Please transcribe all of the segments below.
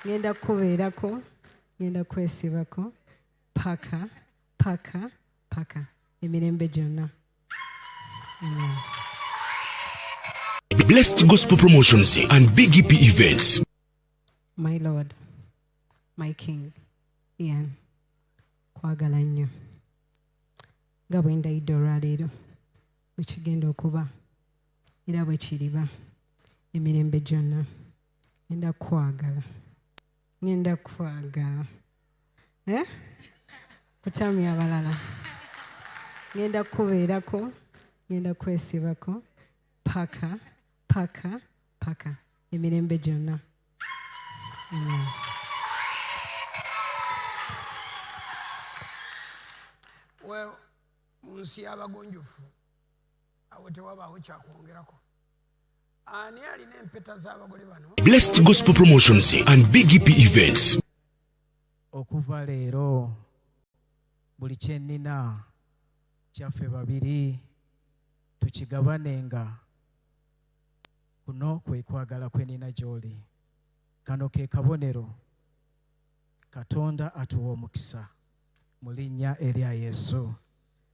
ngenda kubeerako, ngenda kwesibako paka emirembe gyonna. Amen. Blessed Gospel Promotions and Big EP Events. My Lord, my King, Ian, kwagala nnyo nga bwe ndayidde olwaleero bwe kigenda okuba era bwe kiriba emirembe gyonna. Ngenda kwagala kutamya abalala. Ngenda kubeerako, ngenda kwesibako paka emirembe gyonna. Amen. Well, munsi y'abagonjofu awo tewabaawo kyakwongerako. Ani alina empeta z'abagole bano? Blessed Gospel Promotions and Big EP Events. Okuva leero buli kyennina kyaffe babiri tukigabanenga. Kuno kwe kwagala kwenina gy'oli. Kano ke kabonero Katonda atuwa omukisa mu linnya erya Yesu.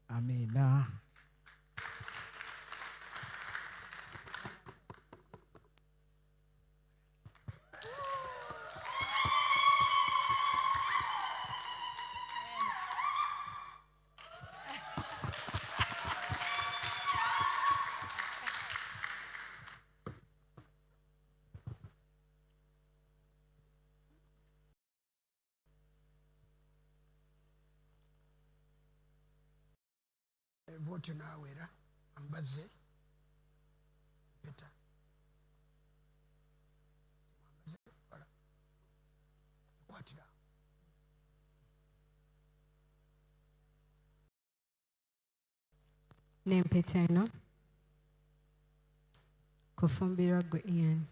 Amiina. Vote nawera ambaze peta kwatira n'empeta eno kufumbirwa gwe Ian.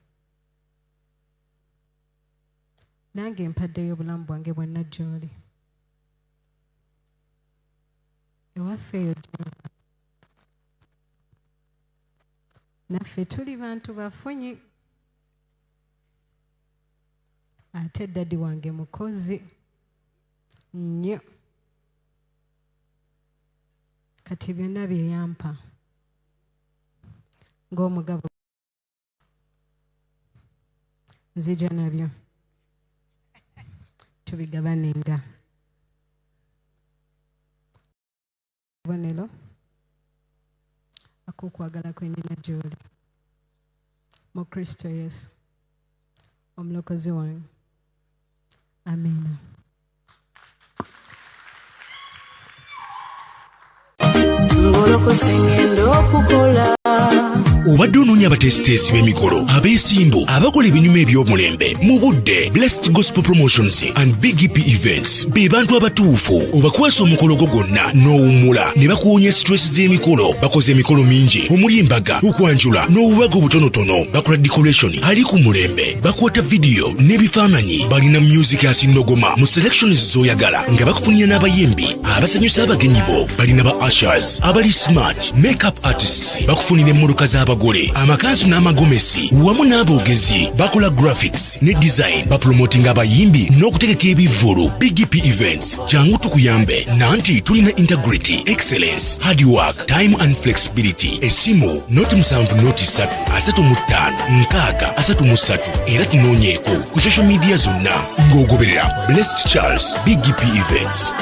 Nange mpaddeyo obulamu bwange bwonna gy'oli. Ewaffe eyo gy'oli. Naffe tuli bantu bafunyi. Ate daddi wange mukozi nnyo. Kati byonna bye yampa ng'omugabo nzija nabyo tubigabanenga. Bonelo akukwagala kwenina gy'oli mu Kristo Yesu omulokozi wange. Amina. Obadde onoonya abateesiteesi b'emikolo, abeesimbu, abakola ebinyuma eby'omulembe mu budde. Blessed Gospel Promotions and Big EP Events be bantu abatuufu. Obakwasa omukolo gwo gwonna n'owummula ne bakuwonya stress z'emikolo. Bakoze emikolo mingi omuli embaga, okwanjula n'obubaga obutonotono. Bakola decoration ali ku mulembe, bakwata video n'ebifaananyi. Balina music asindogoma mu selections z'oyagala nga bakufunira n'abayimbi abasanyusa abagenyi bo. Balina ba ushers abali smart, makeup artists, bakufunira emmotoka z'abagole, amakanzu n'amagomesi wamu n'aboogezi. Bakola graphics ne design, bapromotinga abayimbi n'okutegeka ebivvulu. Big EP Events jangu tukuyambe nanti tulina integrity, excellence, hard work, time and flexibility. Esimu noti 7 noti 3 35 6 era tunoonyeeko ku social media zonna ng'ogoberera Blessed Charles Big EP Events.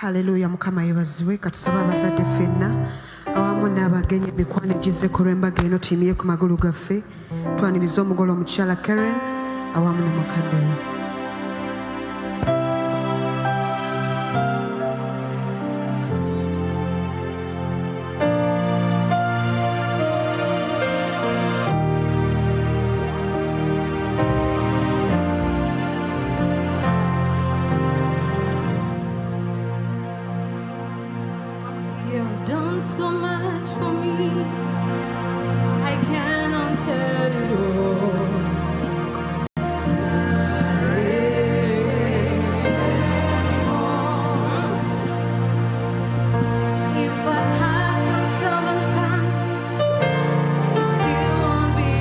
Haleluya, Mukama yebaziwe. Katusaba abazadde ffenna awamu n'abagenyi emikwano egizze ku lw'embaga eno tuyimiye ku magulu gaffe twaniriza omugole omukyala Karen awamu ne mukadde we. You've done so much for me, I cannot tell it all. If I had 10,000 times, it still won't be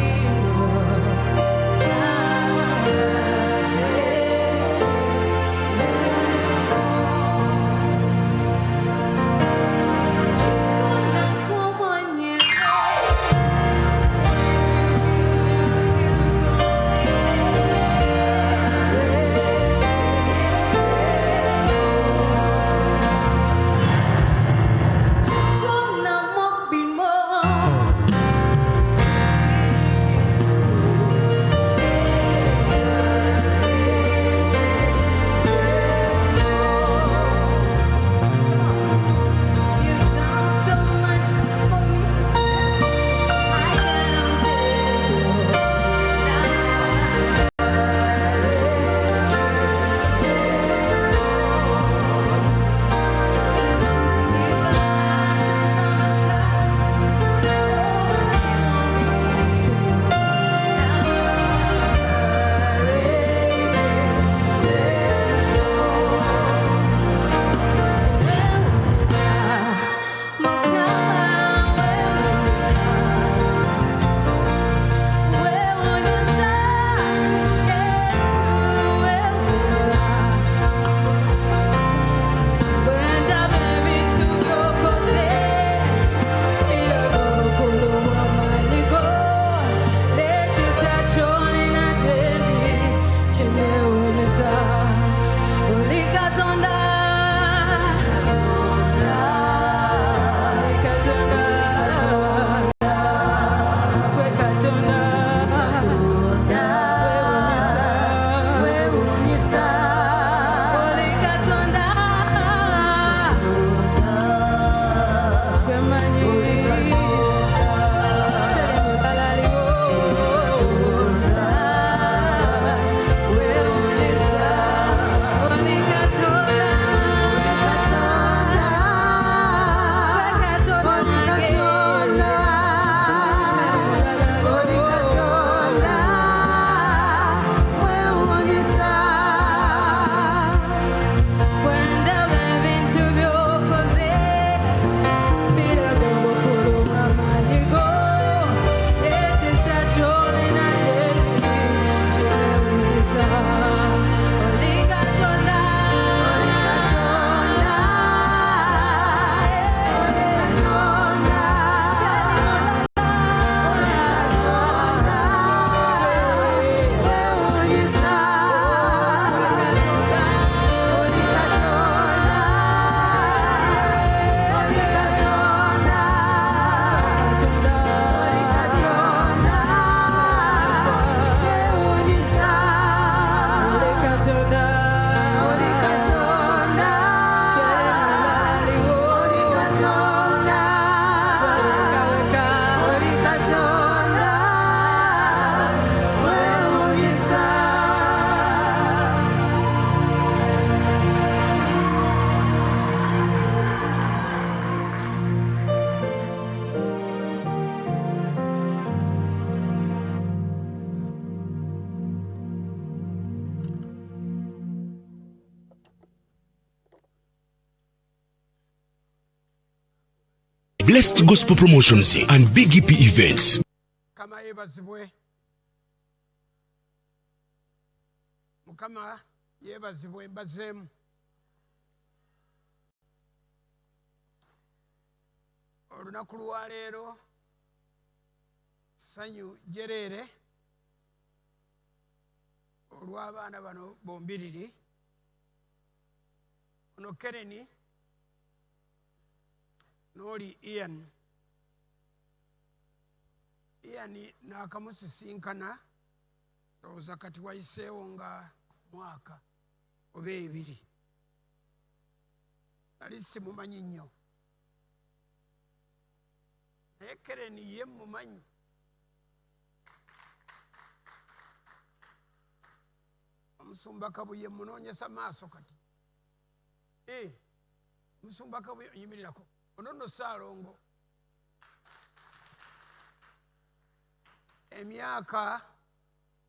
Blessed Gospel Promotions and Big EP Events. Mukama yebazibwe. Mukama yebazibwe mbazemu. Olunaku lwa leero sanyu jerere olw'abaana bano bombiriri. Ono Kereni n'oli Ian n'akamusisinkana ndowooza kati wayiseewo nga mwaka oba ebiri nali simumanyi nnyo naye Keren ye mumanyi omusumba Kabuye munoonyesa maaso kati omusumba Kabuye yimirirako ono nno Ssaalongo emyaka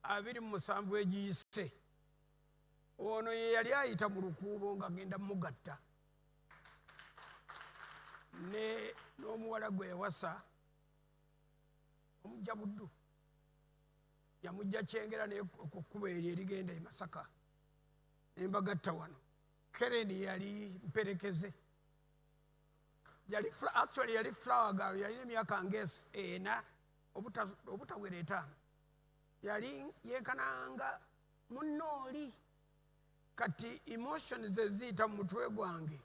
27 egiyise ono ye yali ayita mu lukuubo nga genda mugatta n'omuwala gwe yawasa omujja Buddu yamujja Kyengera naye ku kkubo eryo erigenda e Masaka nembagatta wano. Keren yali mperekeze yali flower girl yalina emyaka nga 4 obutawera 5 yali yekananga munooli kati emotions eziyita mu mutwe gwange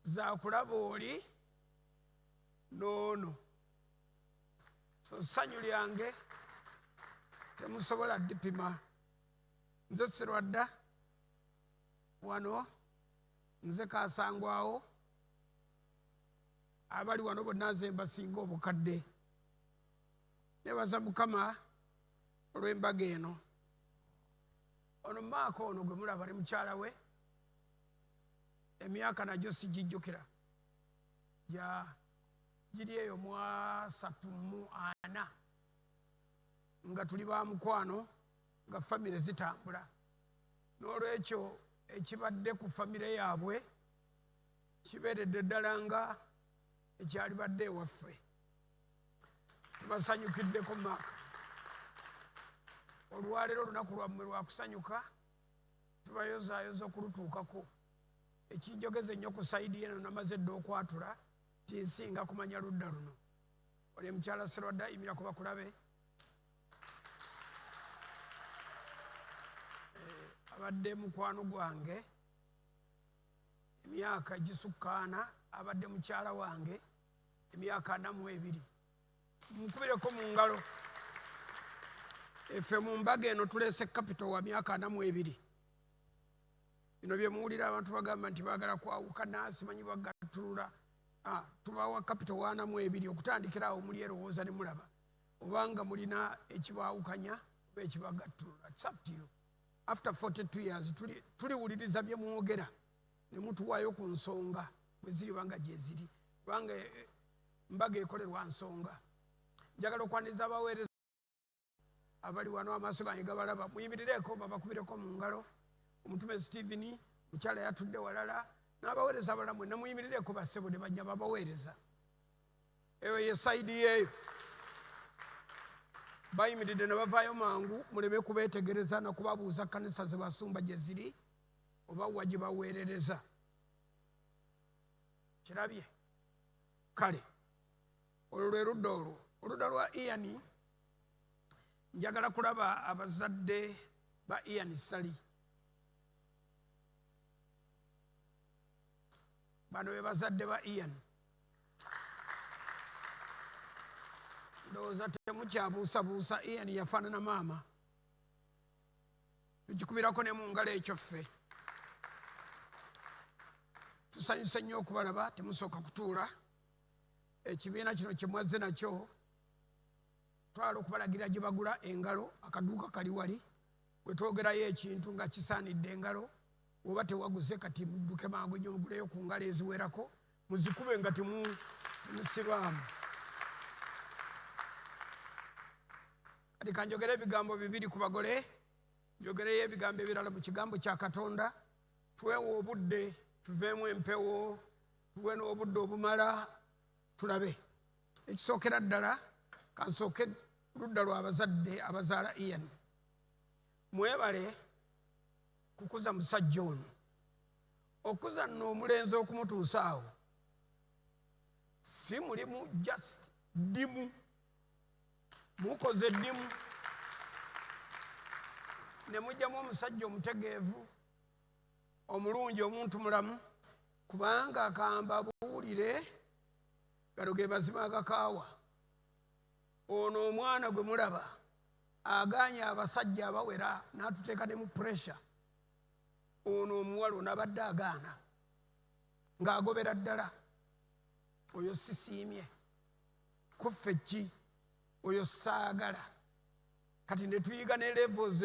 zakulaba oli noono so ssanyu lyange temusobola dipima nze Sirwadda wano nze Kasangwawo abali wano bonna nze mbasinga obukadde nebaza Mukama olw'embaga eno. Ono maako ono gwe mulaba ne mukyala we emyaka nagyo sigijjukira giri eyo mu 34 nga tuli ba mukwano nga famire zitambula n'olwekyo ekibadde ku famire yaabwe kibeeredde ddala nga ekyali badde ewaffe. Tubasanyukiddeko maaka olwaleero olunaku lwammwe lwakusanyuka tubayozaayoza okulutuukako ekinjogeza ennyo ku sayidi eno namaze dda okwatula tinsinga kumanya ludda luno. Oli mukyala Sirwadda yimira kuba kulabe abadde mukwano gwange emyaka gisukka 4 abadde mukyala wange emyaka 42 mukubireko mu ngalo. Effe mu mbaga eno tuleese capital wa myaka 42 bino bye muwulira abantu bagamba nti baagala kwawukana simanyi bagattulula tubawa capital wa 42 okutandikira awo muli erowooza ne mulaba obanga mulina ekibaawukanya oba ekibagattulula. It's up to you. After 42 years tuliwuliriza bye mwogera ne mutuwaayo ku nsonga bwe ziri banga gye ziri kubanga mbaga ekolerwa nsonga. Njagala okwaniriza abaweereza abali wano amaaso gange gabalaba muyimirireko babakubireko mu ngalo. Omutume Stephen mukyala yatudde walala n'abaweereza abalala mwenna muyimirireko bassebo ne bajja babaweereza. Eyo ye sayidi yeeyo bayimiridde ne bavaayo mangu muleme kubeetegereza nakubabuuza kanisa ze basumba gye ziri oba wa gye baweerereza. Kirabye kale olwo lwe ludda olwo oludda lwa Ian njagala kulaba abazadde ba Ian Sali. Bano be bazadde ba Ian. Ndowooza temukyabuusabuusa Ian yafaanana maama. Tukikubirako ne mu ngalo ekyo ffe. Tusanyuse nnyo okubalaba temusooka kutuula. Ekibiina kino kye mwazze nakyo twala okubalagira gye bagula engalo akaduuka kali wali bwe twogerayo ekintu nga kisaanidde engalo oba tewaguze kati mudduke mangu nnyo muguleyo ku ngalo eziwerako muzikube nga temusibaamu. Kati kanjogere ebigambo bibiri ku bagole njogereyo ebigambo ebirala mu kigambo kya Katonda twewe obudde tuveemu empewo tuwe n'obudde obumala tulabe. Ekisookera ddala kansooke ludda lw'abazadde abazaala Ian. Mwebale kukuza musajja ono okuza nno omulenzi okumutuusa awo si mulimu just ddimu mukoze ddimu ne mujjamu omusajja omutegeevu omulungi, omuntu mulamu, kubanga akamba buwulire, galo ge mazima agakaawa. Ono omwana gwe mulaba aganye abasajja abawera n'atuteeka ne mu pressure. Ono omuwala onabadde agaana ng'agobera ddala. Oyo sisiimye kuffe ki oyo saagala. Kati ne tuyiga ne levels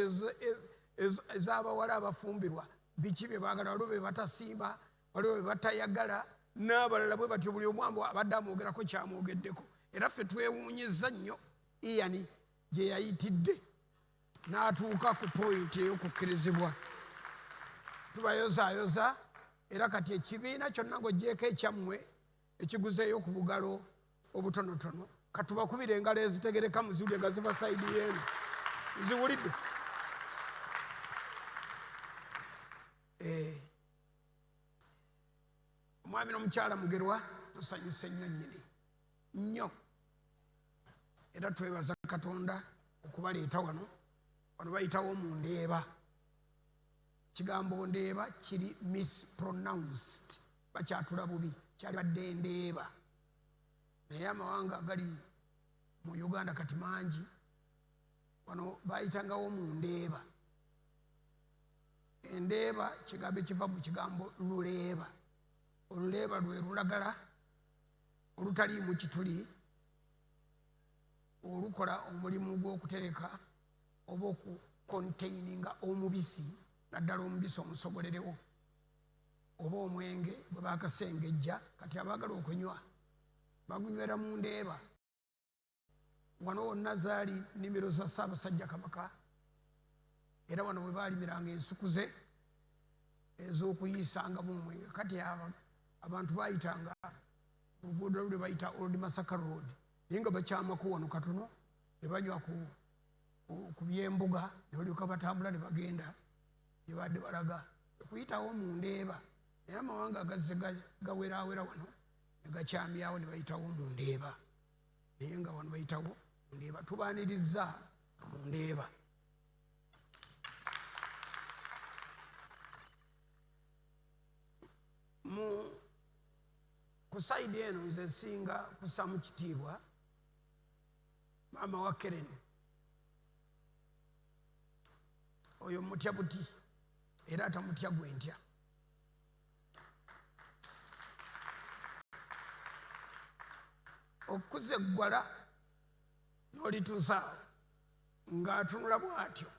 ez'abawala abafumbirwa biki bye baagala, waliwo be batasiima, waliwo be batayagala, n'abalala bwe batyo buli omwambo abadde amwogerako kyamwogeddeko. Era ffe twewuunyizza nnyo Iyani gye yayitidde n'atuuka ku pointi ey'okukkirizibwa. Tubayozaayoza era kati ekibiina kyonna ng'oggyeko ekyammwe ekiguzeeyo ku bugalo obutonotono, katubakubira engalo ezitegereka muziwulire nga ziva sayidi y'eno. Ziwulidde? Omwami n'omukyala Mugerwa tusanyuse nnyo nnyini nnyo, era twebaza Katonda okubaleeta wano. Wano bayitawo mu Ndeeba. Kigambo Ndeeba kiri mispronounced, bakyatula bubi, kyali badde Ndeeba. Naye amawanga agali mu Uganda kati mangi, wano bayitangawo mu Ndeeba. Endeeba kigambo kiva mu kigambo luleeba. Oluleeba lwe lulagala olutaliimu kituli, olukola omulimu gw'okutereka oba okukontaininga omubisi, naddala omubisi omusogolerewo oba omwenge gwe baakasengejja. Kati abaagala okunywa bagunywera mu Ndeeba. Wano wonna zaali nnimiro za Ssaabasajja Kabaka, era wano bwe baalimiranga ensukuze ez'okuyiisangamu omwenge. Kati abantu baayitanga oluguudo lwe bayita Old Masaka Road, naye nga bakyamako wano katono ne banywa ku by'embuga, ne balyoka batambula ne bagenda gye badde balaga okuyitawo mu Ndeeba. Naye amawanga agazze gawerawera wano ne gakyamyawo ne bayitawo mu Ndeeba, naye nga wano bayitawo mu Ndeeba. Tubaanirizza mu Ndeeba. Ku sayidi eno nze nsinga kussaamu kitiibwa maama wa Keren. Oyo mutya buti era atamutya gwe ntya. Okuza eggwala n'olituusaawo ng'atunula bw'atyo,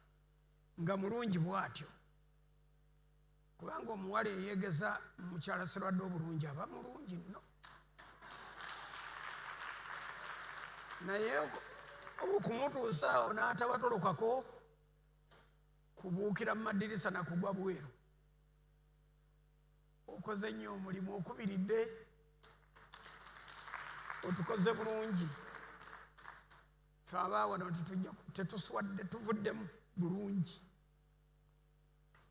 nga mulungi bw'atyo. Kubanga omuwala eyeegeza mukyala Sserwadde obulungi aba mulungi nno. Naye okumutuusaawo n'atabatolokako kubuukira mu madirisa na kugwa bweru, okoze nnyo omulimu, okubiridde, otukoze bulungi. Ffe abaawano tetuswadde, tuvuddemu bulungi.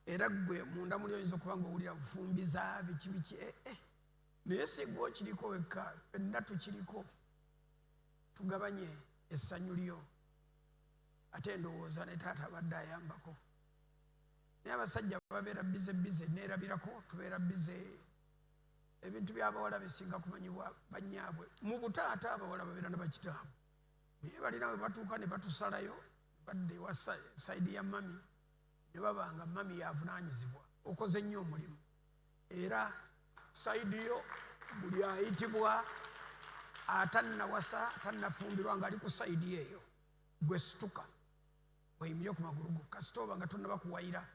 Era gwe munda muli oyinza okuba ng'owulira bufumbiza biki biki, naye si gwe okiriko wekka, ffenna tukiriko. Tugabanye essanyu lyo. Ate ndowooza ne taata abadde ayambako. Naye abasajja babeera bize neerabirako, tubeera bize. Ebintu by'abawala bisinga kumanyibwa bannyaabwe. Mu butaata abawala babeera n'abakitaabwe, naye balina we batuuka ne batusalayo, badde ewa sayidi ya mami, ne babanga mami yavunaanyizibwa. Okoze nnyo omulimu. Era sayidi yo buli ayitibwa atannawasa, atannafumbirwa ng'ali ku sayidi eyo, gwe situka oyimire ku magulu go. Kasita oba nga tonnaba kuwayira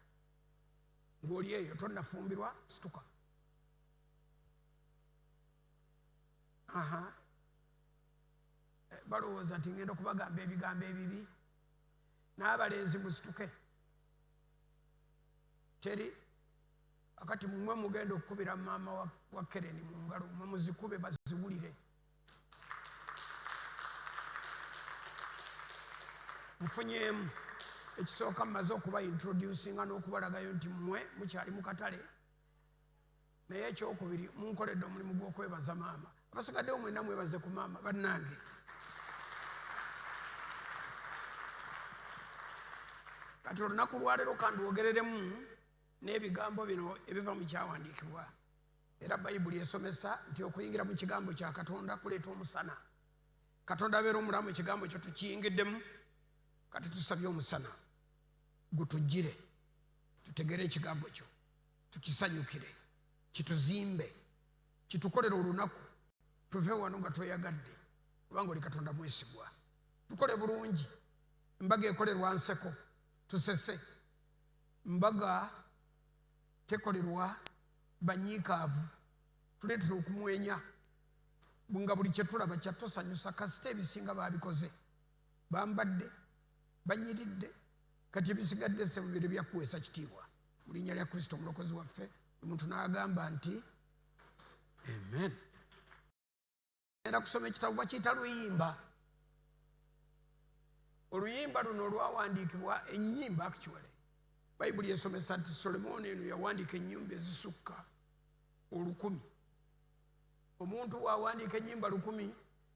ng'oli eyo tonnafumbirwa, situka. Balowooza nti ngenda okubagamba ebigambo ebibi. N'abalenzi musituke. Teri akati mmwe mugenda okukubira maama wa Keren mu ngalo, mmwe muzikube baziwulire. Nfunyemu ekisooka mmaze okuba introducinga n'okubalagayo nti mmwe mukyali mu katale, naye ekyokubiri munkoledde omulimu gw'okwebaza maama. Abasigaddewo mwenna mwebaze ku maama bannange. Kati olunaku lwaleero kandwogereremu n'ebigambo bino ebiva mu kyawandiikibwa era bayibuli esomesa nti okuyingira mu kigambo kya Katonda kuleeta omusana. Katonda abeera omulamu ekigambo kyo tukiyingiddemu, kati tusabye omusana gutujjire tutegere ekigambo kyo, tukisanyukire, kituzimbe, kitukolere olunaku tuve wano nga tweyagadde, kubanga oli Katonda mwesigwa. Tukole bulungi, embaga ekolerwa nseko tusese, mbaga tekolerwa banyiikaavu tuleetera okumwenya, nga buli kyetulaba kyatusanyusa. Kasita ebisinga babikoze, bambadde, banyiridde, kati ebisigadde se bibiri byakuweesa kitiibwa mu linnya lya Kristo omulokozi waffe. Omuntu n'agamba nti amen. Era kusoma ekitabo bakiyita luyimba. Oluyimba luno lwawandiikibwa ennyimba actually. Bayibuli esomesa nti Solomoni eno yawandiika ennyimba ezisukka 1,000. Omuntu wawandiika ennyimba 1,000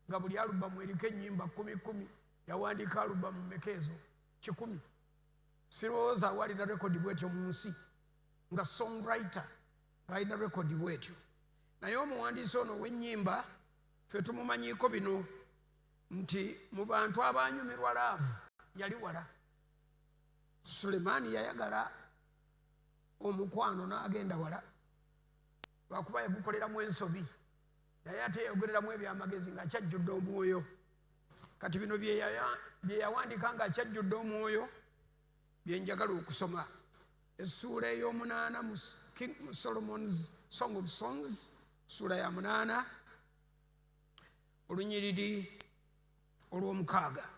nga buli alubamu eriko ennyimba 10,000, yawandiika alubamu mmeka ezo? 100. Sirowooza walina rekodi bwetyo mu nsi nga songwriter ng'alina rekodi bwetyo. Naye omuwandiisi ono ow'ennyimba ffe tumumanyiiko bino nti mu bantu abanyumirwa laavu yali wala. Sulemaani yayagala omukwano n'agenda wala lwakuba yagukoleramu ensobi, naye ate yayogereramu ebyamagezi ng'akyajjudde omwoyo. Kati bino bye yawandiika ng'akyajjudde omwoyo bye njagala okusoma. Essuula ey'omunaana mu King Solomon's Song of Songs, ssuula ya 8 olunyiriri olw'omukaaga.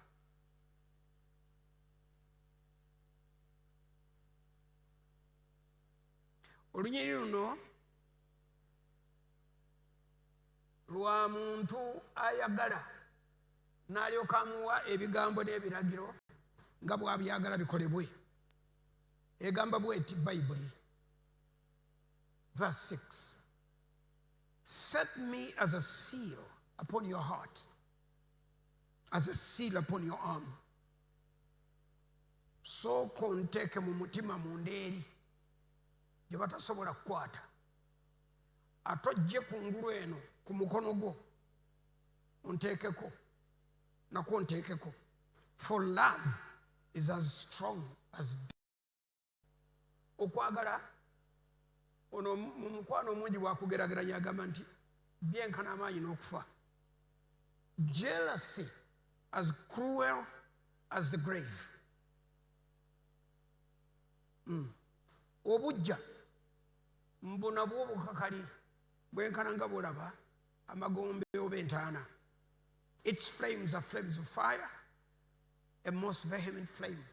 Olunyiriri luno lwa muntu ayagala n'alyoka amuwa ebigambo n'ebiragiro nga bw'abyagala bikolebwe. Egamba bw'eti Bayibuli, verse 6, set me as a seal upon your heart, as a seal upon your arm. Sooka onteeke mu mutima munda eri gye batasobola kukwata, atojje kungulu eno ku mukono gwo onteekeko, nakwo onteekeko. For love is as strong as death. Okwagala ono mu mukwano omungi bwakugerageranya agamba nti byenkana amaanyi n'okufa. Jealousy as cruel as the grave. Obujja mbona bw'obukakali bwenkana nga bw'olaba amagombe oba entaana. Its flames are flames of fire, a most vehement flame.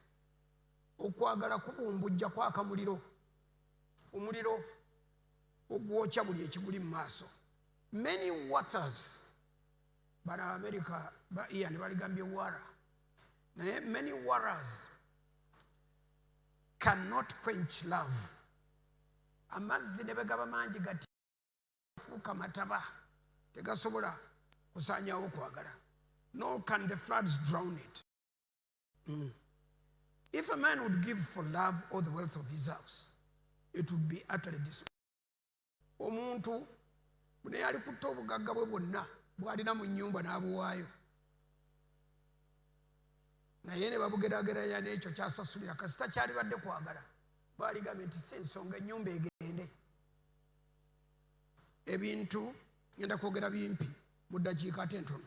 Okwagala kubumbujja kwaka muliro, omuliro ogwokya buli ekiguli mu maaso. Many waters, bana America ba Ian baligambye water, naye many waters cannot quench love. Amazzi ne begaba mangi gati fuuka mataba tegasobola kusaanyaawo okwagala. Nor can the floods drown it. If a man would give for love all the wealth of his house, it would be utterly desperate. Omuntu bune yali kutta obugagga bwe bwonna bw'alina mu nnyumba n'abuwaayo, naye ne babugerageranya n'ekyo kyasasulira kasita kyali badde kwagala. Baaligambye nti si nsonga ennyumba egende. Ebintu ngenda kwogera bimpi mu ddakiika ate ntono.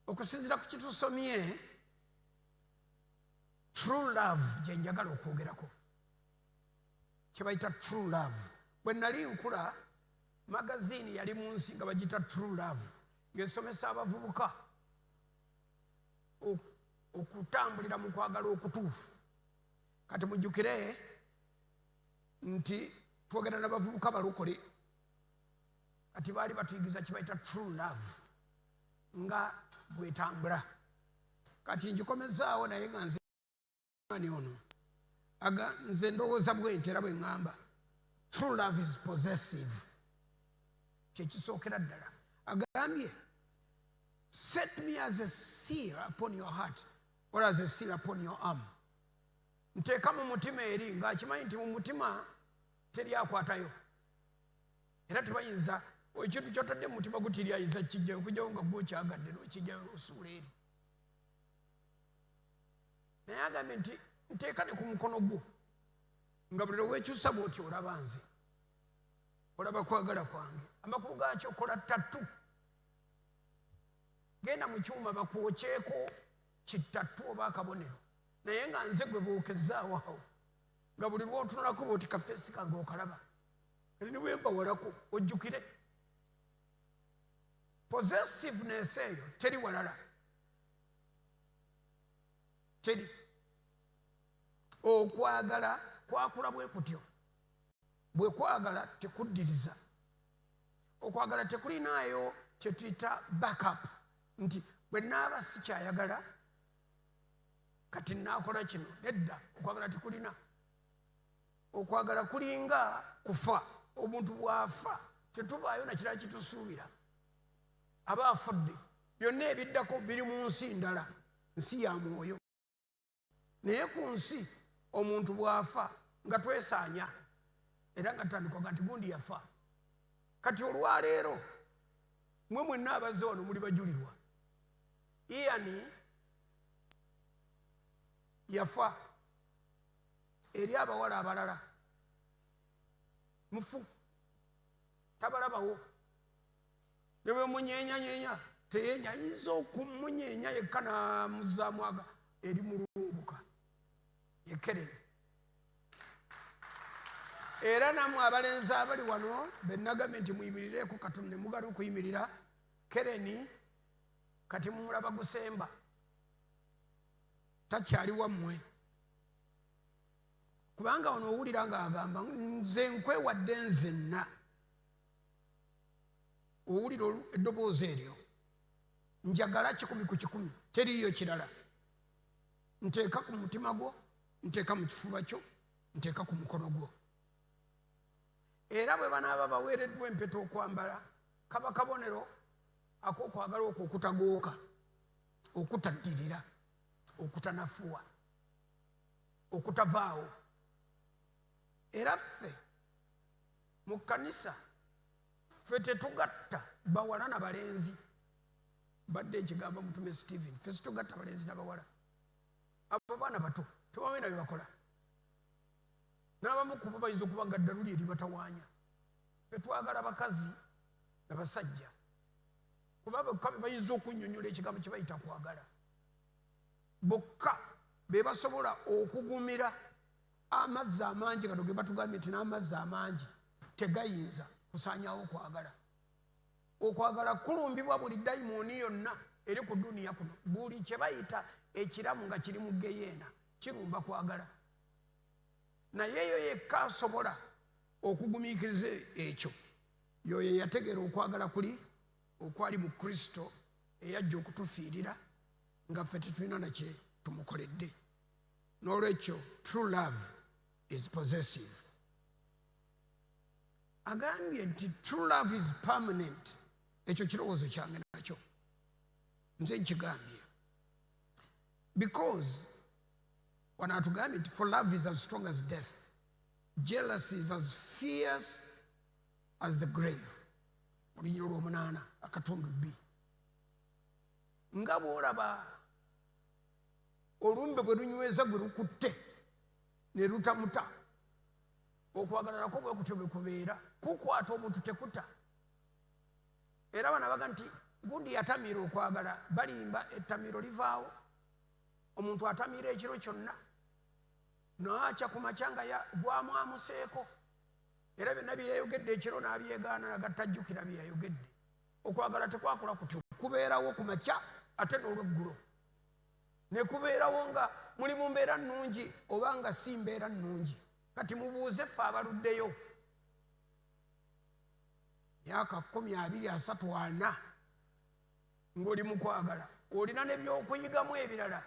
Okusinziira ku kitusomye, true love gye njagala okwogerako, kye bayita true love. Bwe nali nkula magaziini yali mu nsi nga bagiyita true love, ng'esomesa abavubuka okutambulira mu kwagala okutuufu. Kati mujjukire nti twogera n'abavubuka balokole, kati baali batuyigiza kye bayita true love nga bwetambula. Kati ngikomezaawo naye nga nze ono nze ndowooza bwente era bwe ŋŋamba true love is possessive, kyekisookera ddala. Agambye set me as a seal upon your heart or as a seal upon your arm. Nteeka mu mutima eri ng'akimanyi nti mu mutima teri akwatayo. era tebayinza ekintu kyotadde mu mutima gutiri ayinza kijjayo okujjawo nga gwokyagadde n'okijjayo n'osuula eri. Naye agambye nti nteeka ne ku mukono gwo nga buli lwewekyusa bw'oti olaba nze, olaba kwagala kwange. Amakulu gaakyo kola ttatu. Genda mu kyuma bakwokyeko kittatu oba akabonero, naye nga nze gwe bookezzaawo awo, nga buli lw'otunulako bw'oti kafeesi kange okalaba. Eri ne bwembawalako ojjukire possessiveness eyo teri walala, teri. Okwagala kwakula bwe kutyo. Bwe kwagala tekuddiriza. Okwagala tekulinaayo kye tuyita backup, nti bwe naaba sikyayagala kati naakola kino. Nedda, okwagala tekulina. Okwagala kulinga kufa. Omuntu bw'afa tetubaayo na kirala kitusuubira, aba afudde. Byonna ebiddako biri mu nsi ndala, nsi ya mwoyo. Naye ku nsi omuntu bw'afa nga twesaanya era nga tutandika nti gundi yafa. Kati olwaleero mwe mwenna abazze wano muli bajulirwa. Iyani yafa eri abawala abalala, mufu, tabalabawo. Ne bwe munyenyanyenya teyeenya, ayinza okumunyenya yekka n'amuzaamu eri mulunguka ye Keren. Era nammwe abalenzi abali wano bennagambye nti muyimirireko katono ne mugala okuyimirira. Keren kati mumulaba gusemba, takyali wammwe. Kubanga wano owulira ng'agamba nze nkwewadde nzenna. Owulira eddoboozi eryo, njagala 10 ku 10, teriiyo kirala. Nteeka ku mutima gwo, nteeka mu kifuba kyo, nteeka ku mukono gwo. Era bwe banaaba baweereddwa empeta okwambala, kaba kabonero ak'okwagala okwo okutagooka, okutaddirira, okutanafuwa, okutavaawo. Era ffe mu kkanisa ffe tetugatta bawala na balenzi. Badde ekigamba mutume Stephen, ffe situgatta balenzi n'abawala. Abo baana bato tebawenda bye bakola. N'abamu ku bo bayinza okuba nga ddaluli eri batawaanya. Ffe twagala bakazi na basajja, kuba bokka be bayinza okunnyonnyola ekigambo kye bayita kwagala. Bokka be basobola okugumira amazzi amangi gano ge batugambye nti n'amazzi amangi tegayinza kusaanyawo okwagala. Okwagala kulumbibwa buli dayimooni yonna eri ku duniya kuno. Buli kye bayita ekiramu nga kiri mu geyeena kirumba kwagala. Naye yo yekka asobola okugumiikiriza ekyo, yoyo yategeera okwagala kuli okwali mu Kristo eyajja okutufiirira nga ffe tetulina nakye tumukoledde. N'olwekyo true love is possessive. Agambye nti true love is permanent. Ekyo kirowoozo kyange nakyo nze nkigambye, because wano atugambye nti for love is as strong as death, jealousy is as fierce as the grave. Olunyiro lw'omunaana akatundu B. Nga bw'olaba olumbe bwe lunyweza gwe lukutte ne lutamuta, okwagala nakwo bwe kutyo bwe kubeera, kukwata omuntu tekuta. Era bana baga nti gundi yatamiira okwagala, balimba ettamiro livaawo. Omuntu atamiira ekiro kyonna n'akya ku makya nga gwamu amuseeko, era byonna bye yayogedde ekiro n'abyegaana nagatajjukira bye yayogedde. Okwagala tekwakula kutyo, kubeerawo ku makya ate n'olweggulo, ne kubeerawo nga muli mu mbeera nnungi oba nga si mbeera nnungi. Kati mubuuze ffe abaluddeyo myaka 20, 30, 40 ng'oli mu kwagala, olina n'ebyokuyigamu ebirala.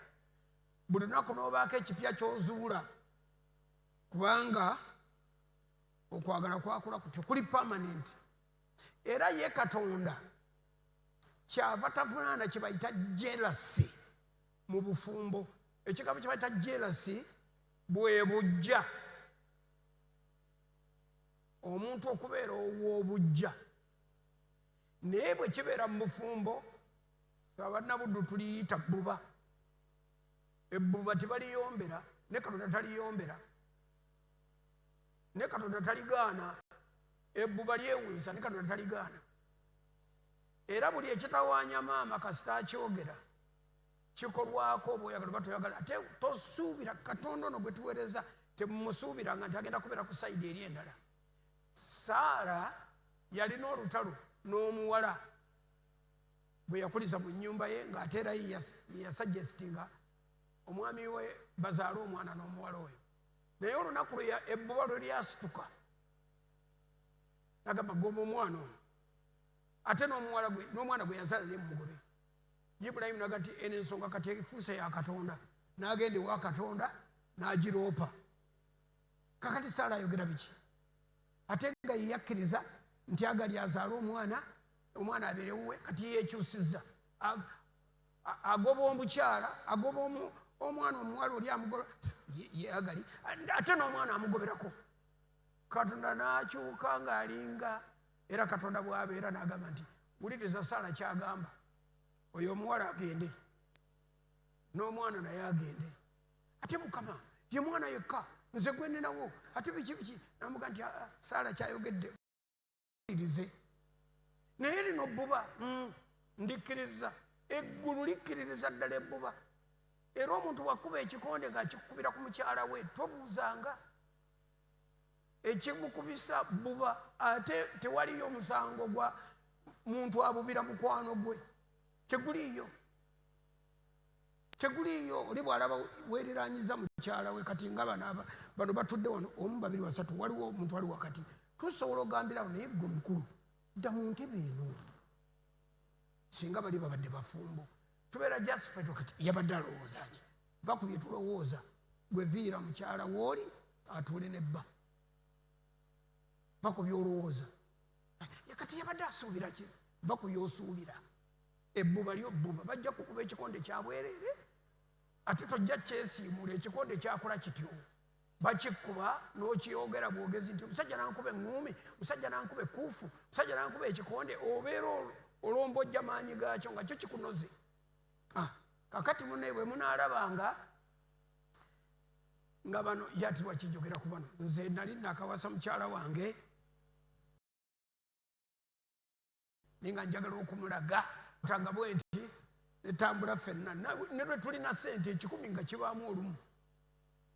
Buli lunaku n'obaako ekipya ky'ozuula, kubanga okwagala kwakula kutyo, kuli permanent. Era ye Katonda kyava tavunaana kye bayita jealousy mu bufumbo. Ekigambo kye bayita jealousy bwe bujja omuntu okubeera ow'obujja naye bwe kibeera mu bufumbo abannabuddu tuliyita bbuba. Ebbuba tebaliyombera ne Katonda taliyombera ne Katonda taligaana. Ebbuba lyewuunyisa ne Katonda taligaana. Era buli ekitawaanya maama kasita akyogera kikolwako oba oyagala oba toyagala. Ate tosuubira Katonda ono gwe tuweereza temumusuubiranga nti agenda kubeera ku sayidi eri endala. Saara yalina olutalo n'omuwala bwe yakuliza mu nnyumba ye ng'ate era yasaggestinga omwami we bazaale omwana n'omuwala oyo. Naye olunaku ebbuba lwe lyasituka nagamba gomba omwana ono ate n'omwana gwe yazaala ne mumugobe. Ibulayimu naga nti eno ensonga kati efuuse ya Katonda. N'agenda ewa Katonda n'agiroopa. Kakati Saala ayogera biki? Ate nga yakkiriza nti agali azaala omwana abeere wuwe, kati yeekyusizza. Agoba omukyala, agoba omwana omuwala oli amugoba agali, ate n'omwana amugoberako. Katonda n'akyuka ng'alinga, era Katonda bw'abeera n'agamba nti wuliriza Saala ky'agamba, oyo omuwala agende n'omwana naye agende. Ate Mukama ye mwana yekka, nze gwe ninawo, ate biki namuga nti Saala kyayogedde irize. Naye lino bbuba ndikkiriza, eggulu likkiririza ddala ebbuba. Era omuntu wakuba ekikonde ng'akikubira ku mukyala we tobuuzanga. Ekimukubisa bbuba, ate tewaliyo omusango gwa muntu abubira mukwano gwe. Teguliyo. Oli bw'alaba weereraanyiza mukyala we, kati nga bano batudde wano omu babiri basatu, waliwo omuntu ali wakati, tusobola ogambirawo naye ggwe mukulu dda mu ntebe eno. Singa bali babadde bafumbo tubeera justified kati yabadde alowooza ki? Va ku bye tulowooza, gwe viira mukyala wooli atuule nebba. Va ku byolowooza. Kati yabadde asuubira ki? Va ku byosuubira. Ebbuba lyo bbuba, bajja kukuba ekikonde kya bwereere, ate tojja kyesiimula ekikonde kyakola kityo. Bakikuba n'okiyogera bwogezi nti omusajja nankuba eŋŋuumi, omusajja nankuba ekkuufu, omusajja nankuba ekikonde, obeera olombojja maanyi gaakyo nga kyo kikunoze. Kakati munnaye bwe munaalabanga nga bano yatibwa kijogera ku bano, nze nali nakawasa mukyala wange ninga njagala okumulaga tanga bwe nti netambula ffenna ne lwe tulina ssente 10 nga kibaamu olumu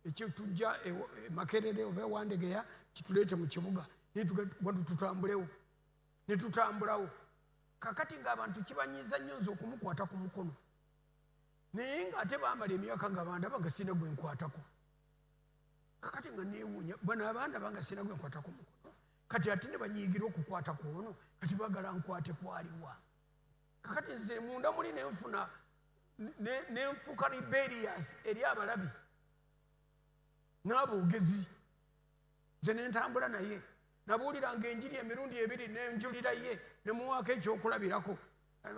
ekitujja Makerere oba ewandegeya kituleete mu kibuga watu tutambulewo ne tutambulawo. Kakati ng'abantu kibanyiiza nnyo nze okumukwata ku mukono, naye ng'ate baamala emyaka nga bandaba nga sina gwe nkwatako. Kakati nga neewuunya bano abandaba nga sina gwe nkwata ku mukono, kati ate ne banyiigira okukwata ku ono, kati bagala nkwate kwaliwa. Kakati nze munda muli nenfuuka rebellious eri abalabi n'aboogezi. Nze nentambula naye nabuuliranga enjiri emirundi 2 nenjulira ye nemuwaako ekyokulabirako.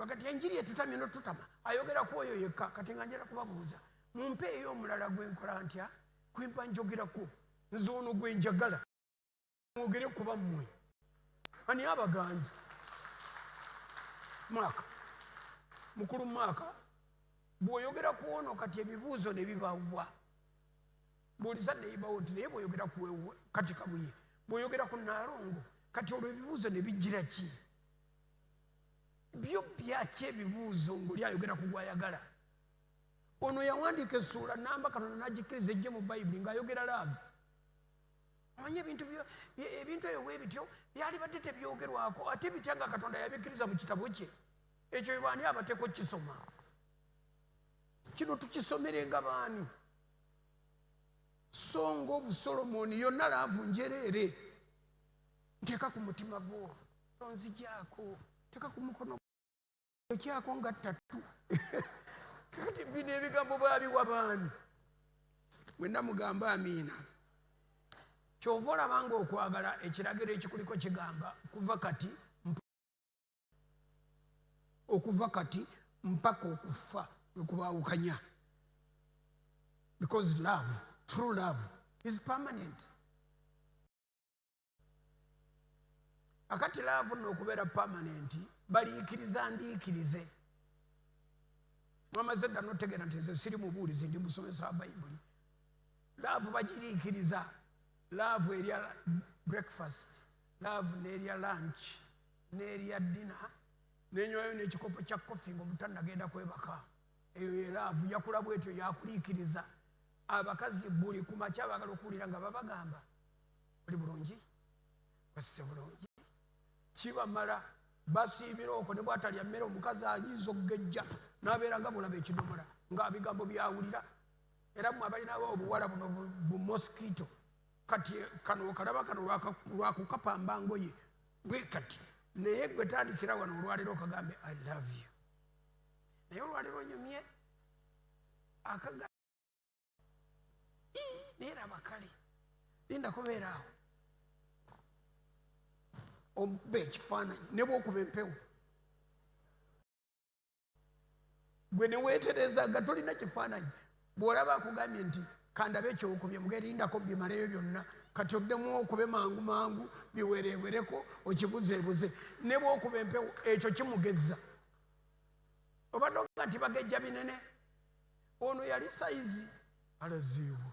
Kati enjiri etutamye notutama ayogeraku oyo yekka. Kati nga njala kubabuuza mumpeeyo omulala gwenkola ntya kwempa njogerako, nze ono gwe njagala mwogere kuba mmwe. Ani abaganja? Maaka mukulu Maaka bw'oyogera ku ono kati ebibuuzo ne bibawa. Buuliza neyibawo nti naye bw'oyogera ku kati Kabuye, bw'oyogera ku Naalongo kati olwo ebibuuzo ne bijjira ki? Byo byaki ebibuuzo ng'oli ayogera ku gwayagala? Ono yawandiika essuula namba Katonda n'agikkiriza ejje mu Bayibuli ng'ayogera laavu. Amanye ebintu ebyo bwe bityo byali badde tebyogerwako, ate bitya nga Katonda yabikkiriza mu kitabo kye. Ekyo baani abateeko kisoma? Kino tukisomerenga baani? Song of Solomon yonna laavu njereere. Nteeka ku mutima gwo, onzigyako, teeka ku mukono kyako nga 3. Kati bino ebigambo baabiwa baani? Mwenna mugamba amiina. Kyova olabanga okwagala ekiragiro ekikuliko kigamba okuva kati mpaka okufa lwekubaawukanya. Because love, true love is permanent. akati laavu nno okubeera permanent baliikiriza ndiikirize mwamaze dda notegeera nti nze siri mubuulizi ndi musomesa wa bayibuli laavu bagiriikiriza laavu erya breakfast laavu n'erya lunch n'erya dinner n'enywayo n'ekikopo kya kofi ng'omutannagenda kwebaka eyo ye laavu yakula bwetyo yakuliikiriza abakazi buli ku makya baagala okuwulira nga babagamba oli bulungi basise bulungi kibamala basiibira okwo ne bwatalya mmere omukazi ayinza okugejja n'abeera nga bulaba ekidomola ng'abigambo byawulira era mmwe abalinawo obuwala buno bu mosquito kati kano kalaba kano lwakukapamba ngoye bwe kati naye gwe tandikira wano olwaleero okagambe I love you naye olwaleero onyumye akaga naye raba kale linda kubeera awo omuba ekifaananyi ne bwokuba empewo gwe neweeterezaga tolina kifaananyi bw'olaba akugambye nti kandabe ekyokubye mugerindako bimaleyo byonna kati oddemu okube mangu mangu biwerewereko okibuzeebuze ne bwokuba empewo ekyo kimugezza obadde oga nti bagejja binene ono yali sayizi alaziibwa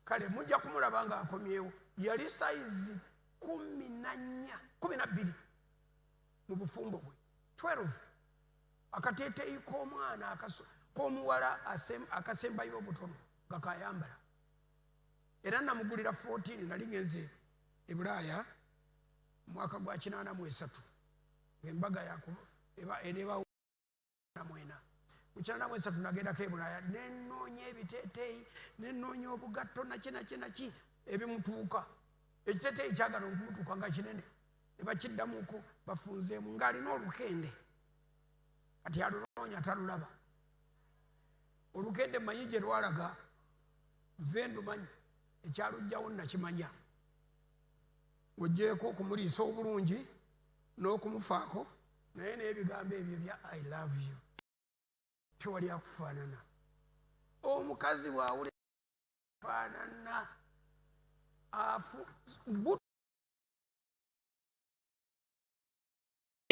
kale mujja kumulaba nga akomyewo yali sayizi 12 mu bufumbo bwe 12 akateeteeyi k'omwana k'omuwala akasembayo obutono nga kayambala era namugulira 14 nali ngenze e Bulaaya mwaka gwa 83 ng'embaga eneebawo mwena mu 83 nagendako e Bulaaya nenoonya ebiteeteeyi nenoonya obugatto naki ebimutuuka ekiteeteeyi kyagala okumutuuka nga kinene ne bakiddamuko bafunzeemu ng'alina olukende kati alunoonya talulaba olukende manyi gye lwalaga nze ndumanyi ekyalugjawo nakimanya ng'oggyeko okumuliisa obulungi n'okumufaako naye n'ebigambo ebyo bya I love you tewali akufaanana omukazi bw'awulira faanana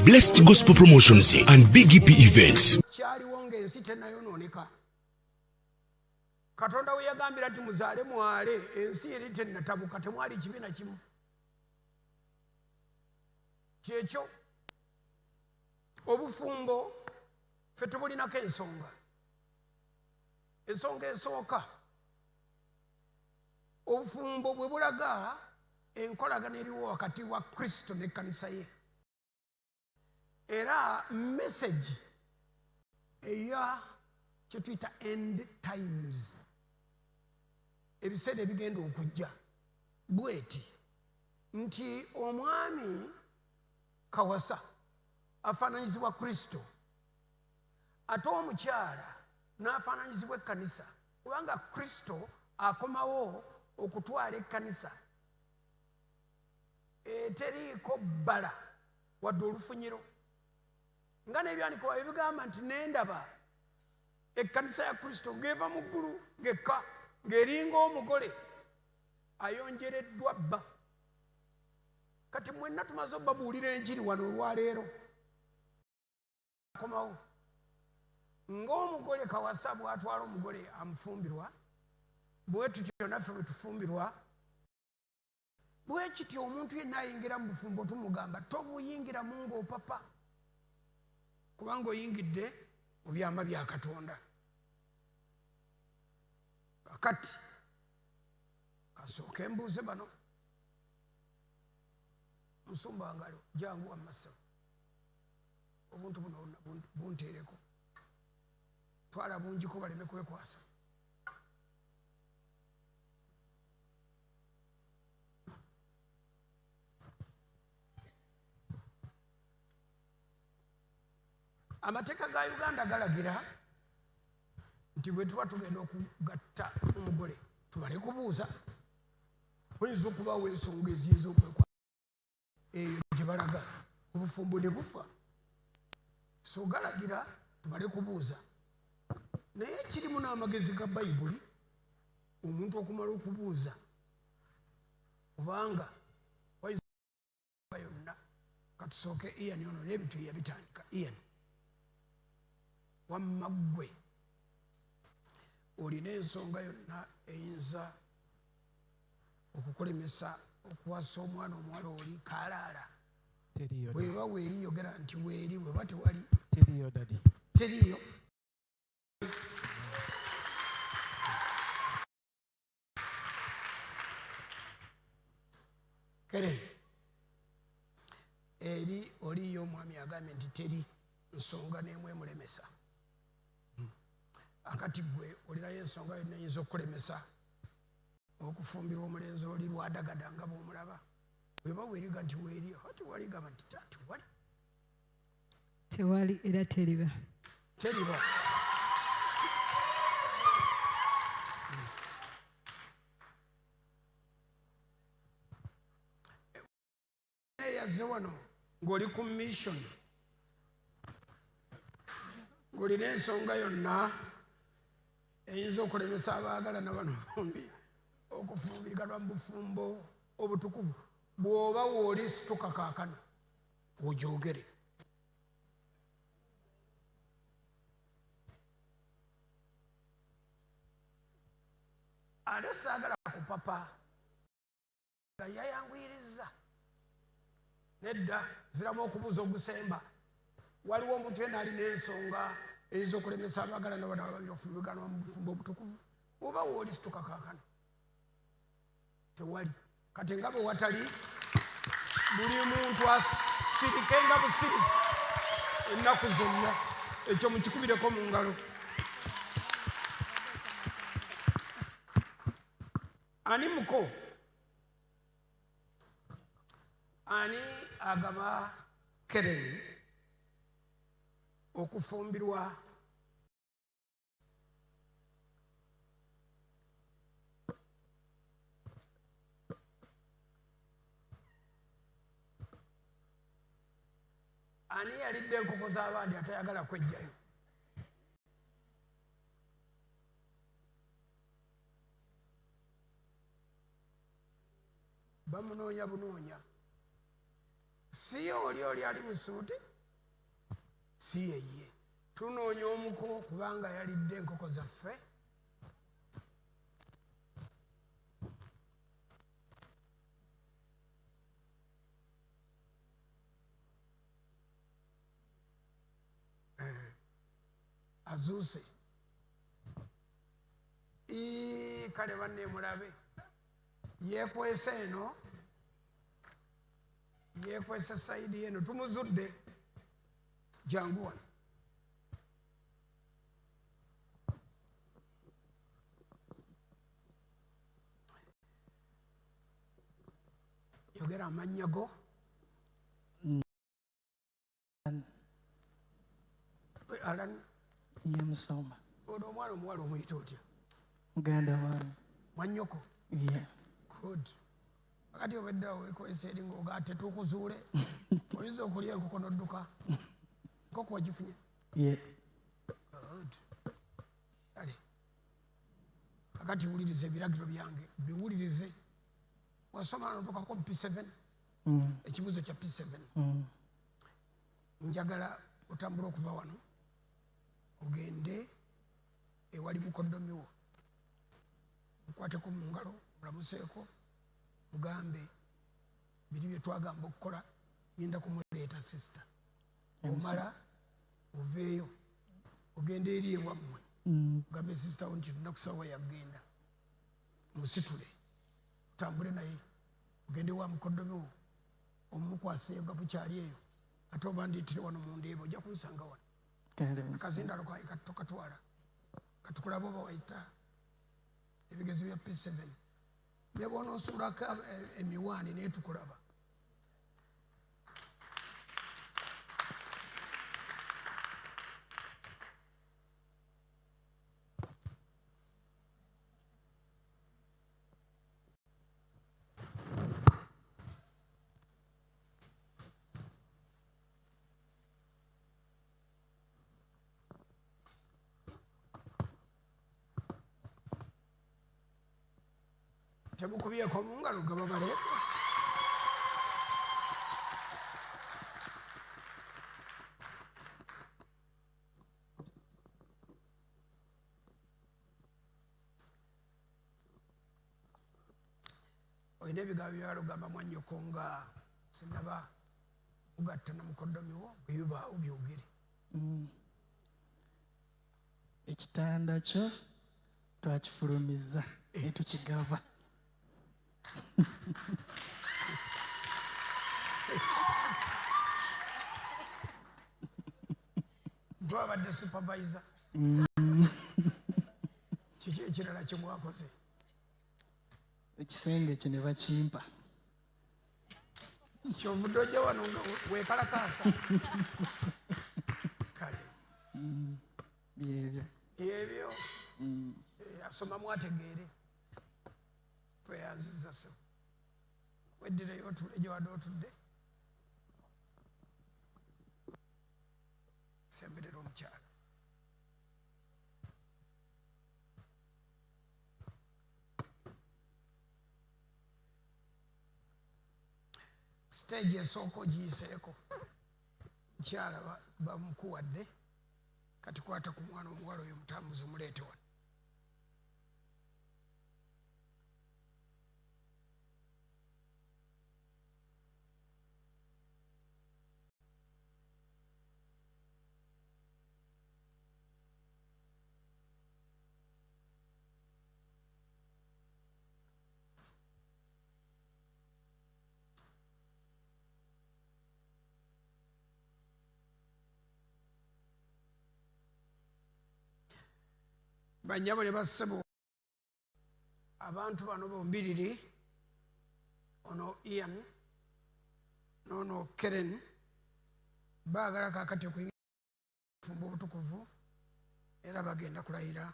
Blessed Gospel Promotions and Big EP Events. kyaliwo ng'ensi tennayonooneka katonda we yagambira nti muzaale mwale ensi eri tennatabuka temwali kibi na kimu kyekyo obufumbo ffe tubulinako ensonga esooka obufumbo bwe bulaga enkolagana eriwo wakati wa Kristo n'ekkanisa ye era message eya kyetuyita end times ebiseera ebigenda okujja bweti nti omwami Kawasa afaananyizibwa Kristo ate omukyala n'afaananyizibwa ekkanisa kubanga Kristo akomawo okutwala ekkanisa eteriiko bbala wadde olufunyiro nga n'ebyanikibwa ebigamba nti nendaba ekkanisa ya Kristo ng'eva mu ggulu ng'ekka ng'eringa omugole ayongereddwa bba kati mwenna tumaze obbabuulira enjiri wano olwaleero akomawo ng'omugole Kawasa bw'atwala omugole amufumbirwa bwe tutyo naffe bwe tufumbirwa bwe kityo omuntu yenna ayingira mu bufumbo tumugamba tobuyingiramu ng'opapa kubanga oyingidde mu byama bya Katonda kakati kasooka embuuze bano musumba wangalo jangu wamasa obuntu buno bunteereko twala bungiko baleme kwekwasa amateeka ga Uganda galagira nti bwe tuba tugenda okugatta omugole tubale kubuuza oyinza okubaawo ensonga eziyinza okwekwa eyo gye balaga obufumbo ne bufa so galagira tubale kubuuza naye kirimu n'amagezi ga bayibuli omuntu okumala okubuuza kubanga wayinza yonna katusooke Ian ono n'ebintu yabitandika Ian wamma ggwe olina ensonga yonna eyinza okukulemesa okuwasa omwana omuwala oli kaalaala bweba weeri yogera nti weeri bweba tewali teriyo dadi teriyo Keren eri oliyo omwami agambye nti teri nsonga n'emu emulemesa akati gwe olinayo ensonga yonna eyinza okukulemesa okufumbirwa omulenzi oli lwadagada nga bw'omulaba bweba weeriga nti weeri ati waligamba nti tewali tewali era teriba teriba eyazze wano ng'oli ku mission ng'olina ensonga yonna eyinza okulemesa abaagalana bano bombi okufumbiriganwa mu bufumbo obutukuvu bw'oba wooli situka kaakano ojoogere ate saagala ku papa nga yayanguyiriza nedda ziramu okubuuza ogusemba waliwo omuntu yena alina ensonga eyinza okulemesa abaagalana bano ababiri okufumbiriganwa mu bufumbo obutukuvu oba wooli situka kaakano tewali kati nga bwe watali buli muntu asirikenga busirifu ennaku zonna ekyo mukikubireko mu ngalo ani muko ani agaba Keren okufumbirwa ani yalidde enkoko z'abandi atayagala kwejjayo bamunoonya bunoonya si oli ali mu suuti si yeye tunoonya omuko kubanga yalidde enkoko zaffe azuuse kale banne mulabe yeekwese eno yeekwese sayidi eno tumuzudde jangu wano yogera amannya go Alan Nyamusoma. ono omwana omuwala omuyita otya Muganda wange. Mwanyoko Yeah. good akati obeddeawo weekwese eri ng'oga tetukuzuule oyinza okulya enkoko n'odduka nkoko wagifunye Yeah. good kale akati wuliriza ebiragiro byange biwulirize wasoma notukako mu P7 ekibuuzo kya P7 njagala otambula okuva wano ogende ewali mukoddomi wo mukwateko mu ngalo mulamuseeko mugambe biri bye twagamba okukola ngenda kumuleeta sisita omala oveeyo ogende eri ewammwe ogambe sisita wo nti tunakusawa yagenda musitule otambule naye ogende wa mukoddomi wo omumukwaseeyo nga bukyali eyo ate oba ndiitire wano mu ndeeba ojja kunsanga wano akazindalo kayi katutokatwala katukulaba oba wayita ebigezo bya P7 ne bw'onoosuulako emiwaani naye tukulaba temukubyeko mu ngalo nga babaleeta. Olina ebigambo byalugamba mwannyoko nga sinaba mugatta na mukoddomiwo bwe bibaawo byogere. Ekitanda kyo twakifulumizza ne tukigaba. Gwabadde supervisor. Kiki ekirala kye mwakoze? Ekisenge ekyo ne bakimpa. Kyovudde ojja wano nga weekalakaasa. Kale Byebyo. ebyo asomamu ategeere. Tweyanziza so weddireyo otuule gye wadde otudde. Semberera omukyala. Stage esooka ogiyiseeko. Mukyala bamukuwadde. Kati kwata ku mwana omuwala oyo mutambuze omuleete wano. Bannyabo ne bassebo abantu bano bombiriri, ono Ian n'ono Karen, baagala kaakati okuyingira obufumbo obutukuvu era bagenda kulayira.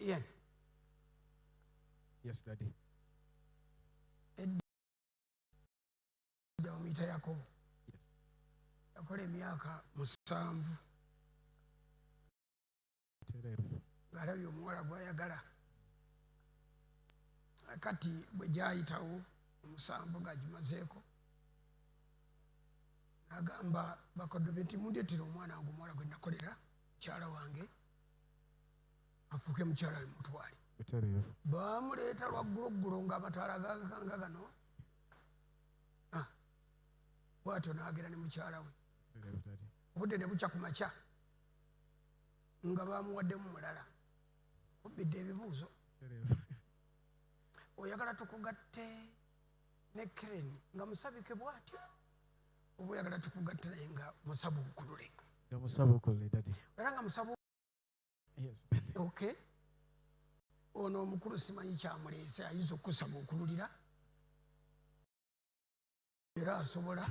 Ian, Yes, Daddy. omuyita Yakobo Yes. yakola emyaka 7 Butereevu. ng'alabye omuwala gw'ayagala. Kati bwe gyayitawo 7 ng'agimazeeko, n'agamba bakoddomi nti mundeetera omwana wange omuwala gwe nakolera mukyala wange afuuke mukyala we mutwale. Butereevu. Baamuleeta lwagguloggulo ng'amataala gagakanga gano. Bw'atyo n'agera ne mukyala we. Butereevu, Daddy. Obudde ne bukya ku makya nga baamuwaddemu mulala. Kubbidde ebibuuzo. Butereevu. Oyagala tukugatte ne Karen nga musabike bw'atyo, oba oyagala tukugatte naye nga musaba obukulule? Nga musaba okulule, Daddy. Era nga musaba. Yes. Okay. Ono omukulu simanyi kyamuleese, ayinza okusaba okululira era asobola.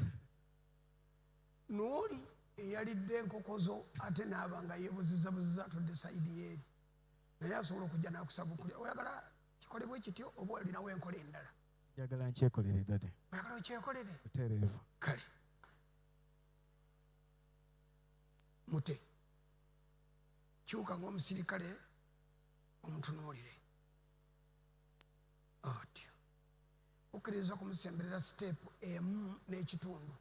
N'oli eyalidde enkoko zo ate n'aba nga yeebuzizabuziza atudde sayidi yeeri, naye asobola okujja n'akusaba okulya. Oyagala kikolebwe kityo oba olinawo enkola endala? Njagala nkyekolere, Daddy. Oyagala okyekolere? Butereevu. Kale mute kyuka ng'omusirikale omutunuulire atyo. Okkiriza kumusemberera siteepu emu n'ekitundu.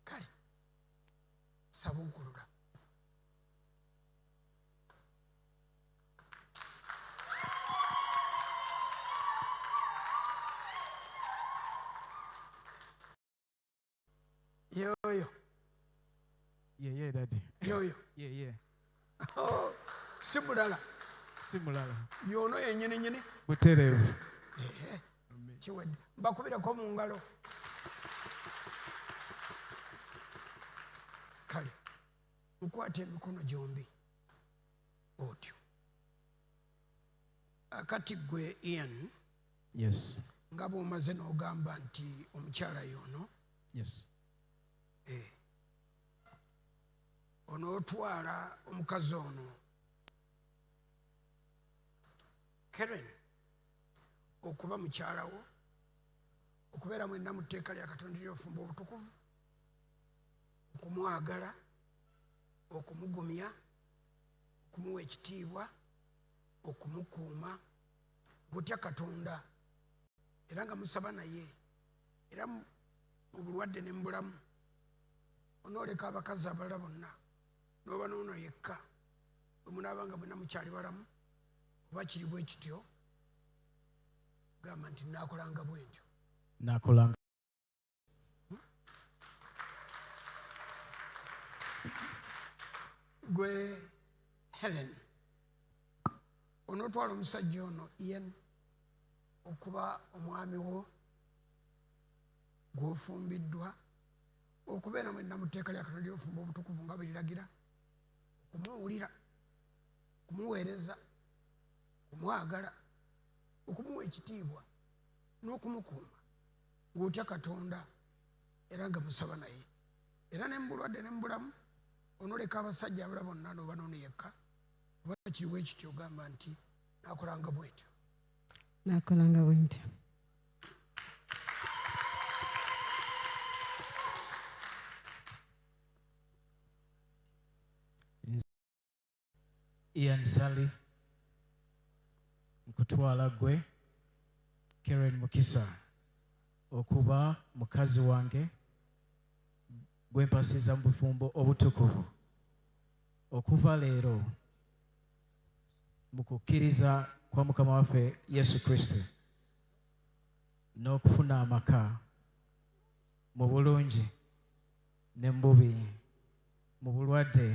Kale saba okulula. Yoyo Ye, Daddy. yoyo Ye. si mulala, Si mulala. y'ono yennyini nnyini. Butereevu. Kiwedde mbakubireko mu ngalo. Kale nkwata emikono gyombi otyo. Akati gwe Ian, Yes. nga bw'omaze n'ogamba nti omukyala y'ono, Yes. onootwala omukazi ono Karen okuba mukyala wo, okubeera mwenna mu tteeka lya Katonda ery'obufumbo obutukuvu, okumwagala okumugumya okumuwa ekitiibwa okumukuuma gutya Katonda era nga musaba naye era mu bulwadde ne mu bulamu onooleka abakazi abalala bonna n'oba noono yekka bwe munaaba nga mwenna mukyali balamu oba kiri bwe kityo gamba nti naakolanga bwe ntyo nakolanga gwe Helen onootwala omusajja ono Ian okuba omwami wo gw'ofumbiddwa okubeera mwenna mu tteeka lya Katonda ly'ofumba obutukuvu nga biriragira okumuwulira okumuweereza okumwagala okumuwa ekitiibwa n'okumukuuma ng'otya Katonda era nga musaba naye era ne mu bulwadde ne mu bulamu onoleka abasajja abala bonna n'oba noono yekka oba kiriwo ekityo ogamba nti naakolanga bwe ntyo nakolanga bwe ntyo Ian Sally nkutwala gwe Karen Mukisa okuba mukazi wange gwe mpasiza mu bufumbo obutukuvu okuva leero mu kukkiriza kwa Mukama waffe Yesu Kristo n'okufuna amaka mu bulungi ne mu bubi mu bulwadde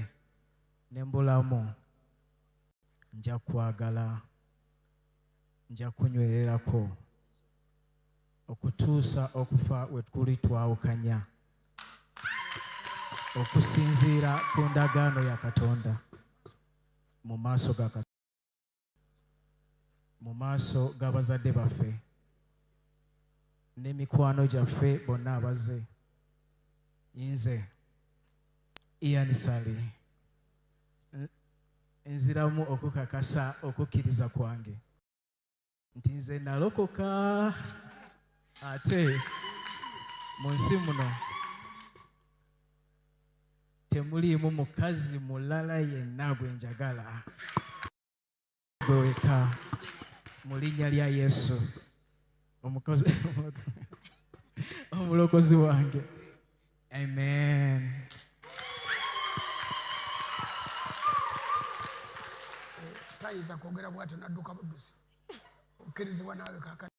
ne mu bulamu nja kwagala nja kunywererako okutuusa okufa we tuli twawukanya okusinziira ku ndagaano ya Katonda mu maaso ga Katonda mu maaso g'abazadde baffe n'emikwano gyaffe bonna abaze nze Ian Sally nziramu okukakasa okukkiriza kwange nti nze nalokoka ate mu nsi muno temuliimu mukazi mulala yenna gwe njagala gwe weka mu linnya lya Yesu omulokozi wange amen. tayinza kwogera bw'atyo n'adduka buddusi okkirizibwa naawe kaakati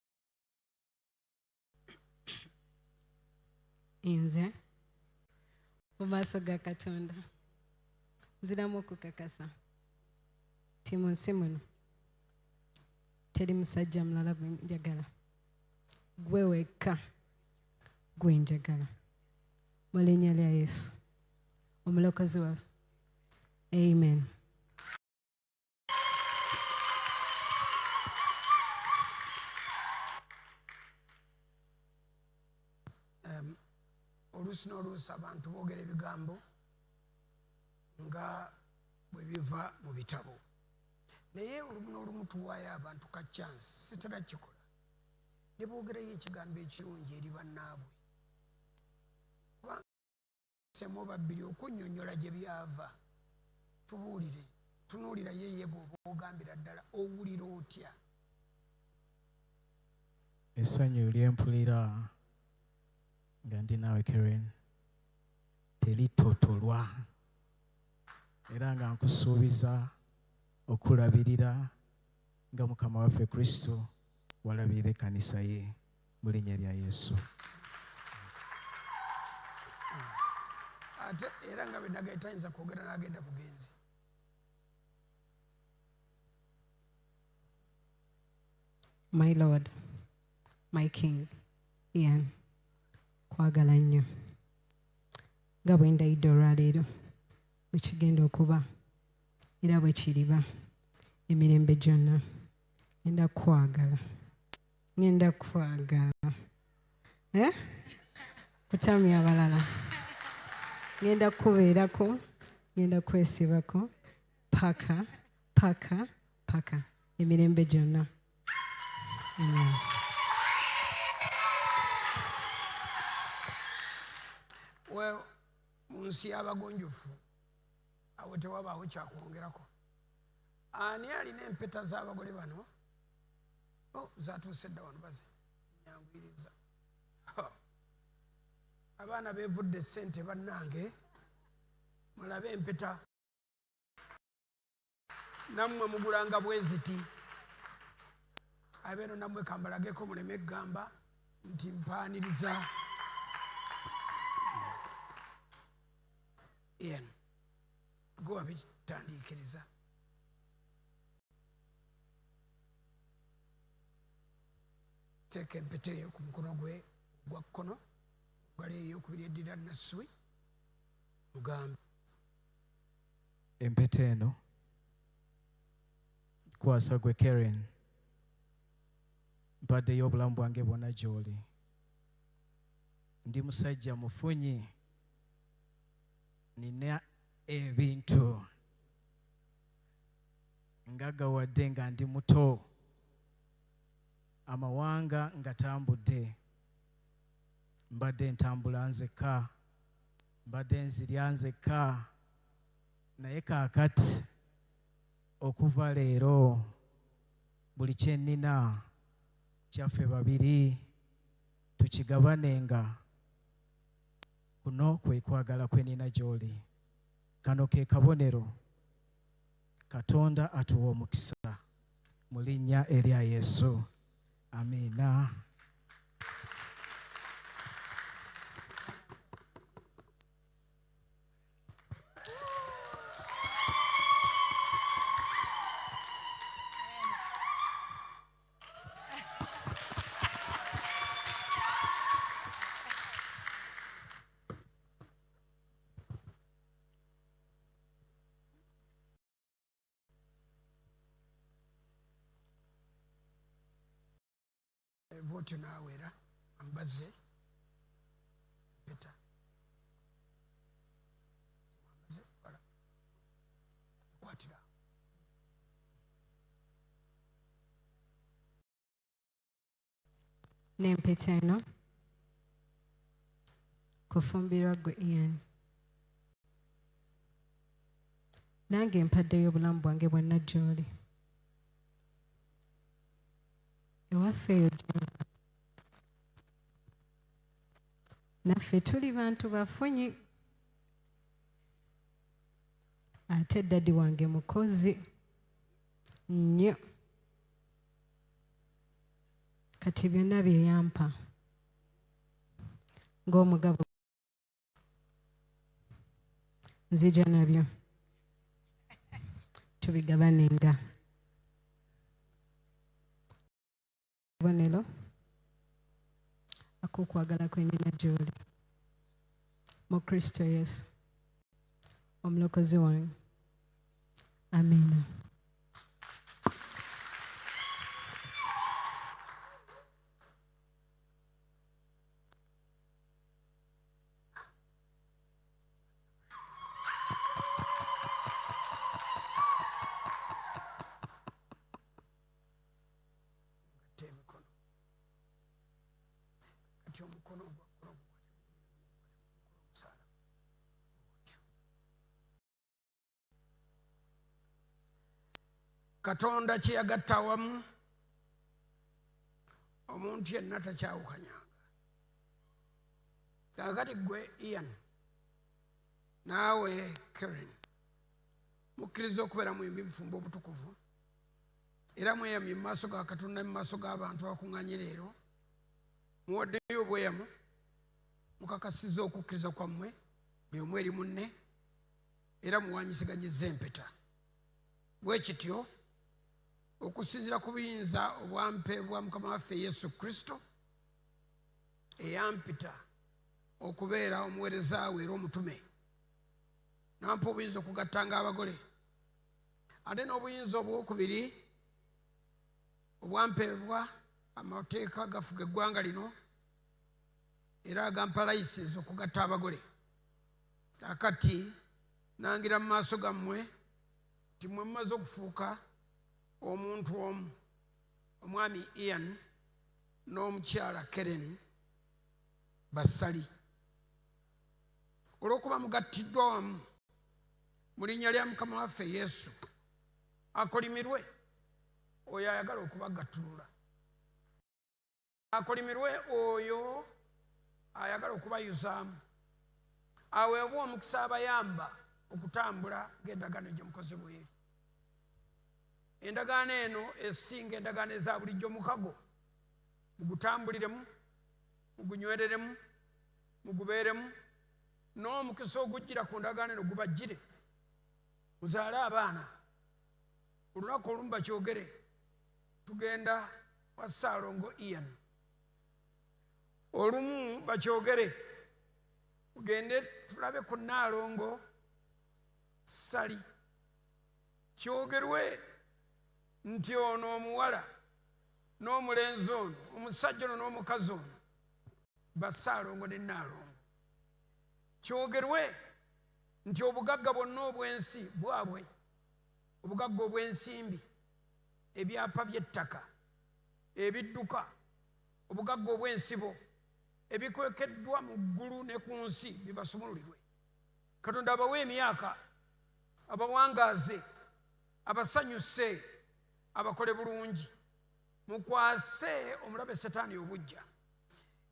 nze mu maaso ga Katonda nziramu okukakasa ti mu nsi muno teri musajja mulala gwe njagala gwe wekka gwe njagala mu linnya lya Yesu omulokozi waffe amen. oluusi n'oluusi abantu boogera ebigambo nga bwe biva mu bitabo naye olumu n'olumu tuwaayo abantu ka chansi sitera kikola ne boogerayo ekigambo ekirungi eri bannaabwe kubanga babbiri okunnyonnyola gye byava tubuulire tunuulira yeye bw'oba ogambira ddala owulira otya essanyu lyempulira nga ndi naawe Karen teritotolwa era nga nkusuubiza okulabirira nga Mukama waffe Kristo walabirira ekkanisa ye mu linnya lya Yesu ate era nga bwe tayinza kwogera n'agenda bugenzi My Lord, my King, Ian, kwagala nnyo nga bwe ndayidde olwaleero bwe kigenda okuba era bwe kiriba emirembe gyonna ngenda kwagala kutamya abalala ngenda kubeerako ngenda kwesibako paka emirembe gyonna. Amen. Well, mu nsi y'abagonjofu awo tewabaawo kyakwongerako. Ani alina empeta z'abagole bano? Zatuuse dda wano bazinyangwiriza. Abaana beevudde ssente bannange, mulabe empeta. Nammwe mugulanga bwe ziti. Abeeno nammwe kambalageko muleme egamba nti mpaaniriza. Ian, go abitandiikiriza. Teeka empeta eyo ku mukono gwe ogwa kkono, gwali ey'okubiri eddira Nasswi, mugambe. Empeta eno kwasa gwe Karen, mpaddeyo obulamu bwange bwonna gy'oli. Ndi musajja mufunyi, nina ebintu ngagawadde nga ndi muto, amawanga ngatambudde, mbadde ntambula nzekka, mbadde nzirya nzekka, naye kaakati okuva leero buli kye nnina kyaffe babiri tukigabanenga. Kuno kwe kwagala kwe nnina gy'oli. Kano ke kabonero. Katonda atuwa omukisa mu linnya erya Yesu. Amiina. Bwotyo naawera ambaze empeta. Ambaze wala kwatira. N'empeta eno kufumbirwa gwe Ian. Nange mpaddeyo obulamu bwange bwonna gy'oli. Ewaffe eyo gy'oli. Naffe tuli bantu bafunyi. Ate daddi wange mukozi nnyo. Kati byonna bye yampa ng'omugabo nzija nabyo tubigabanenga. Bonero ak'okwagala kwe nnina gy'oli mu Kristo Yesu omulokozi wange. Amiina. Omukono ogwa omusaala. Katonda kye yagatta awamu omuntu yenna takyawukanyanga. Kaakati gwe Ian naawe Karen mukkiriza okubeera muyimbi bufumbo obutukuvu era mweyamye mu maaso ga Katonda mu maaso g'abantu abakuŋŋaanye leero. Muwaddeyo obweyamo, mukakasizza okukkiriza kwammwe buli omu eri munne era muwanyisiganyizza empeta. Bwe kityo okusinziira ku buyinza obwampe bwa Mukama waffe Yesu Kristo eyampita okubeera omuweereza we era omutume, nampa obuyinza okugattanga abagole, ate n'obuyinza obwokubiri obwampebwa amateeka gafuga eggwanga lino era agampa layisinsi okugatta abagole. Kakati nangira mu maaso gammwe nti mwe mumaze okufuuka omuntu omu, omwami Ian n'omukyala Karen Basali. olw'okuba mugattiddwa wamu mu linnya lya Mukama waffe Yesu. Akolimirwe oyo ayagala okubagattulula. Akolimirwe oyo ayagala okubayuzaamu. Aweebwe omukisa abayamba okutambula ng'endagaano gye mukoze bweri. Endagaano eno esinga endagaano eza bulijjo mukago. Mugutambuliremu, mugunywereremu, mugubeeremu, n'omukisa ogujjira ku ndagaano eno gubajjire. Muzaale abaana. Olunaku olumu bakyogere, tugenda wa Ssaalongo Ian. Olumu bakyogere, tugende tulabe ku Nnaalongo Sali. Kyogerwe nti ono omuwala n'omulenzi ono, omusajja ono n'omukazi ono, ba Ssaalongo ne Nnaalongo. Kyogerwe nti obugagga bwonna obw'ensi bwabwe, obugagga obw'ensimbi, ebyapa by'ettaka, ebidduka, obugagga obw'ensibo, ebikwekeddwa mu ggulu ne ku nsi bibasumululirwe. Katonda abawe emyaka, abawangaaze, abasanyuse, abakole bulungi. Mukwase omulabe Setaani obujja,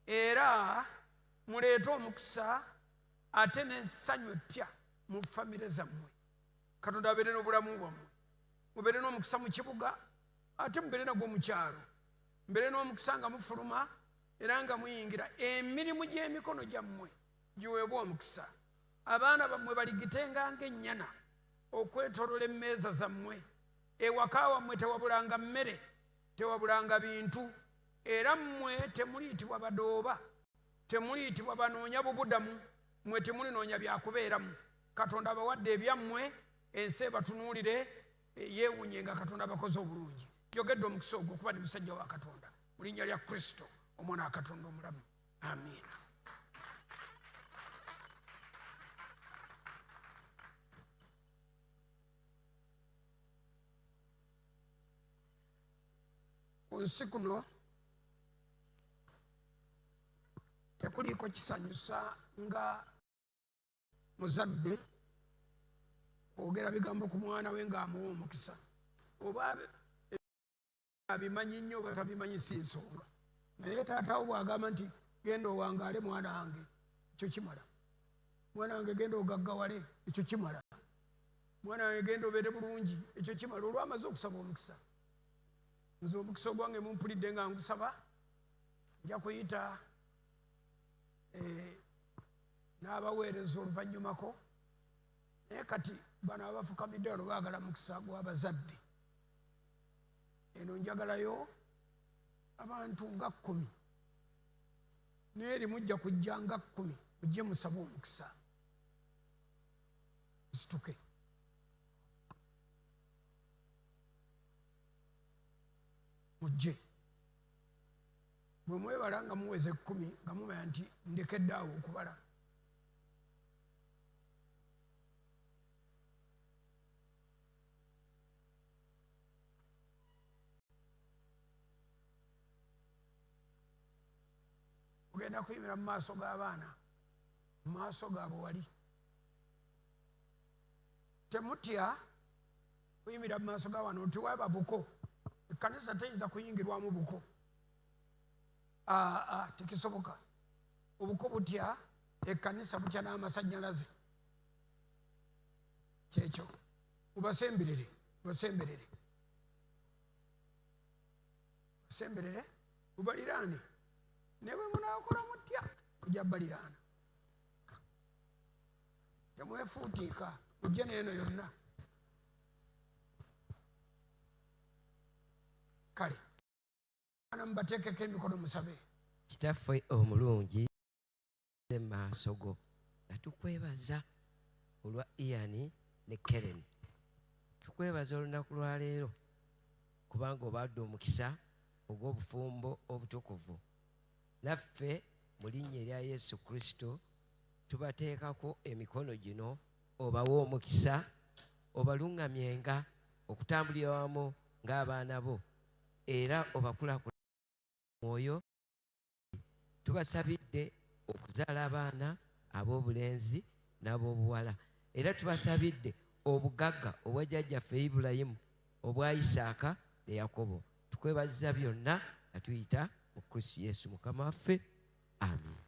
era muleete omukisa ate n'essanyu eppya mu famire zammwe. Katonda abeere n'obulamu bwammwe, mubeere n'omukisa mu kibuga ate mubeere nagwo mu kyalo, mbeere n'omukisa nga mufuluma era nga muyingira. Emirimu gy'emikono gyammwe giweebwa omukisa. Abaana bammwe baligitenga ng'ennyana okwetoolola emmeeza zammwe. Ewaka wammwe tewabulanga mmere, tewabulanga bintu, era mmwe temuliyitibwa badooba, temuliyitibwa banoonya bubudamu, mmwe temulinoonya byakubeeramu. Katonda abawadde ebyammwe, ensi ebatunuulire yeewuunye nga Katonda abakoze obulungi. Yogedde omukisa ogwo okuba ne musajja wa Katonda mu linnya lya Kristo omwana wa Katonda omulamu. Amiina. Ku nsi kuno tekuliiko kisanyusa nga muzadde kwogera bigambo ku mwana we ng'amuwa omukisa. Oba abimanyi nnyo oba tabimanyi si nsonga, naye taatawo bw'agamba nti genda owangaale mwana wange, ekyo kimala. Mwana wange genda ogaggawale, ekyo kimala. Mwana wange genda obeere bulungi, ekyo kimala. Olwamaze okusaba omukisa, nze omukisa ogwange mumpulidde nga ngusaba, nja kuyita n'abaweereza oluvannyumako, naye kati bano abafukamidde wano baagala mukisa gw'abazadde. Eno njagalayo abantu nga 10, n'eri mujja kujja nga 10, mujje musabe omukisa. Musituke. Mujje. Bwe mwebala nga muweze 10 nga mumanya nti ndekedde awo okubala. Ogenda kuyimira mu maaso g'abaana, mu maaso gaabwe wali. Temutya kuyimira mu maaso g'abaana oti waba buko. Ekkanisa teyinza kuyingirwamu buko. Tekisoboka. Obuko butya ekkanisa, butya n'amasannyalaze. Kyekyo mubasemberere, mubasemberere, basemberere, mubaliraane. Ne bwe munaakola mutya ojja baliraana. Temwefuutiika, mujje n'eno yonna. Kale ana mubateekeko emikono musabe. Kitaffe omulungi maaso go nga tukwebaza olwa Ian ne Karen. Tukwebaza olunaku lwa leero kubanga obadde omukisa ogw'obufumbo obutukuvu. Naffe mu linnya erya Yesu Kristo tubateekako emikono gino obawe omukisa, obaluŋŋamyenga okutambulira wamu ng'abaana bo, era obakulaakulanya mwoyo. Tubasabidde okuzaala abaana ab'obulenzi n'ab'obuwala. Era tubasabidde obugagga obwa jjajjaffe Ibulayimu, obwa Isaaka ne Yakobo. Tukwebaza byonna nga tuyita mu Kristo Yesu Mukama waffe. Amen.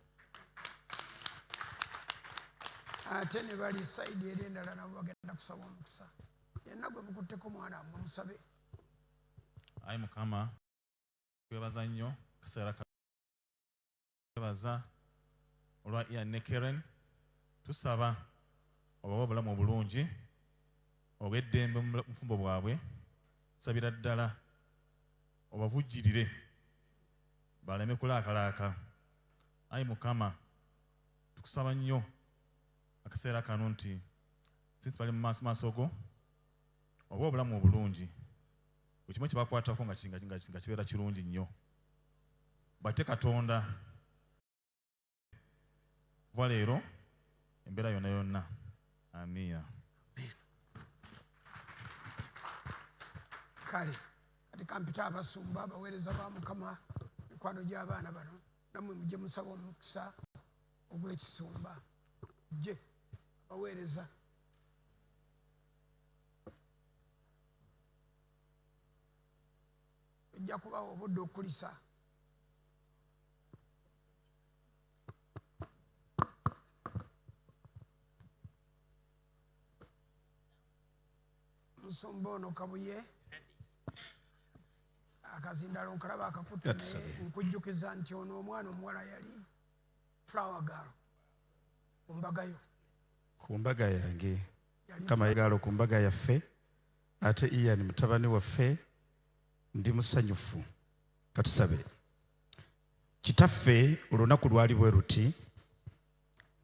ate ne bali sayidi eri endala nabo bagenda kusaba omukisa. Yenna gwe mukutteko mwana mmwe musabe. Ayi Mukama, twebaza nnyo kaseera twebaza olwa Ian ne Karen. Tusaba obawe obulamu obulungi obw'eddembe mu bufumbo bwabwe. Tusabira ddala obavujjirire baleme kulaakalaaka. Ayi Mukama, tukusaba nnyo akaseera kano nti sinsi bali mu maaso go oba obulamu obulungi, buli kimu kye bakwatako nga kibeera kirungi nnyo. Bate Katonda kuva leero embeera yonna yonna. Amiina. Kale kati kampita abasumba abaweereza ba Mukama mikwano gy'abaana bano, nammwe mujje musaba omukisa ogw'ekisumba. Jje abaweereza. Ojja kubawa obudde okulisa. Musumba ono Kabuye akazindalo nkalaba akakutte naye nkujjukiza nti ono omwana omuwala yali Flower Girl ku mbagayo. Ku mbaga yange kama yagalo ku mbaga yaffe, ate Ian mutabani waffe ndi musanyufu. Katusabe. Kitaffe olunaku lwali bwe ruti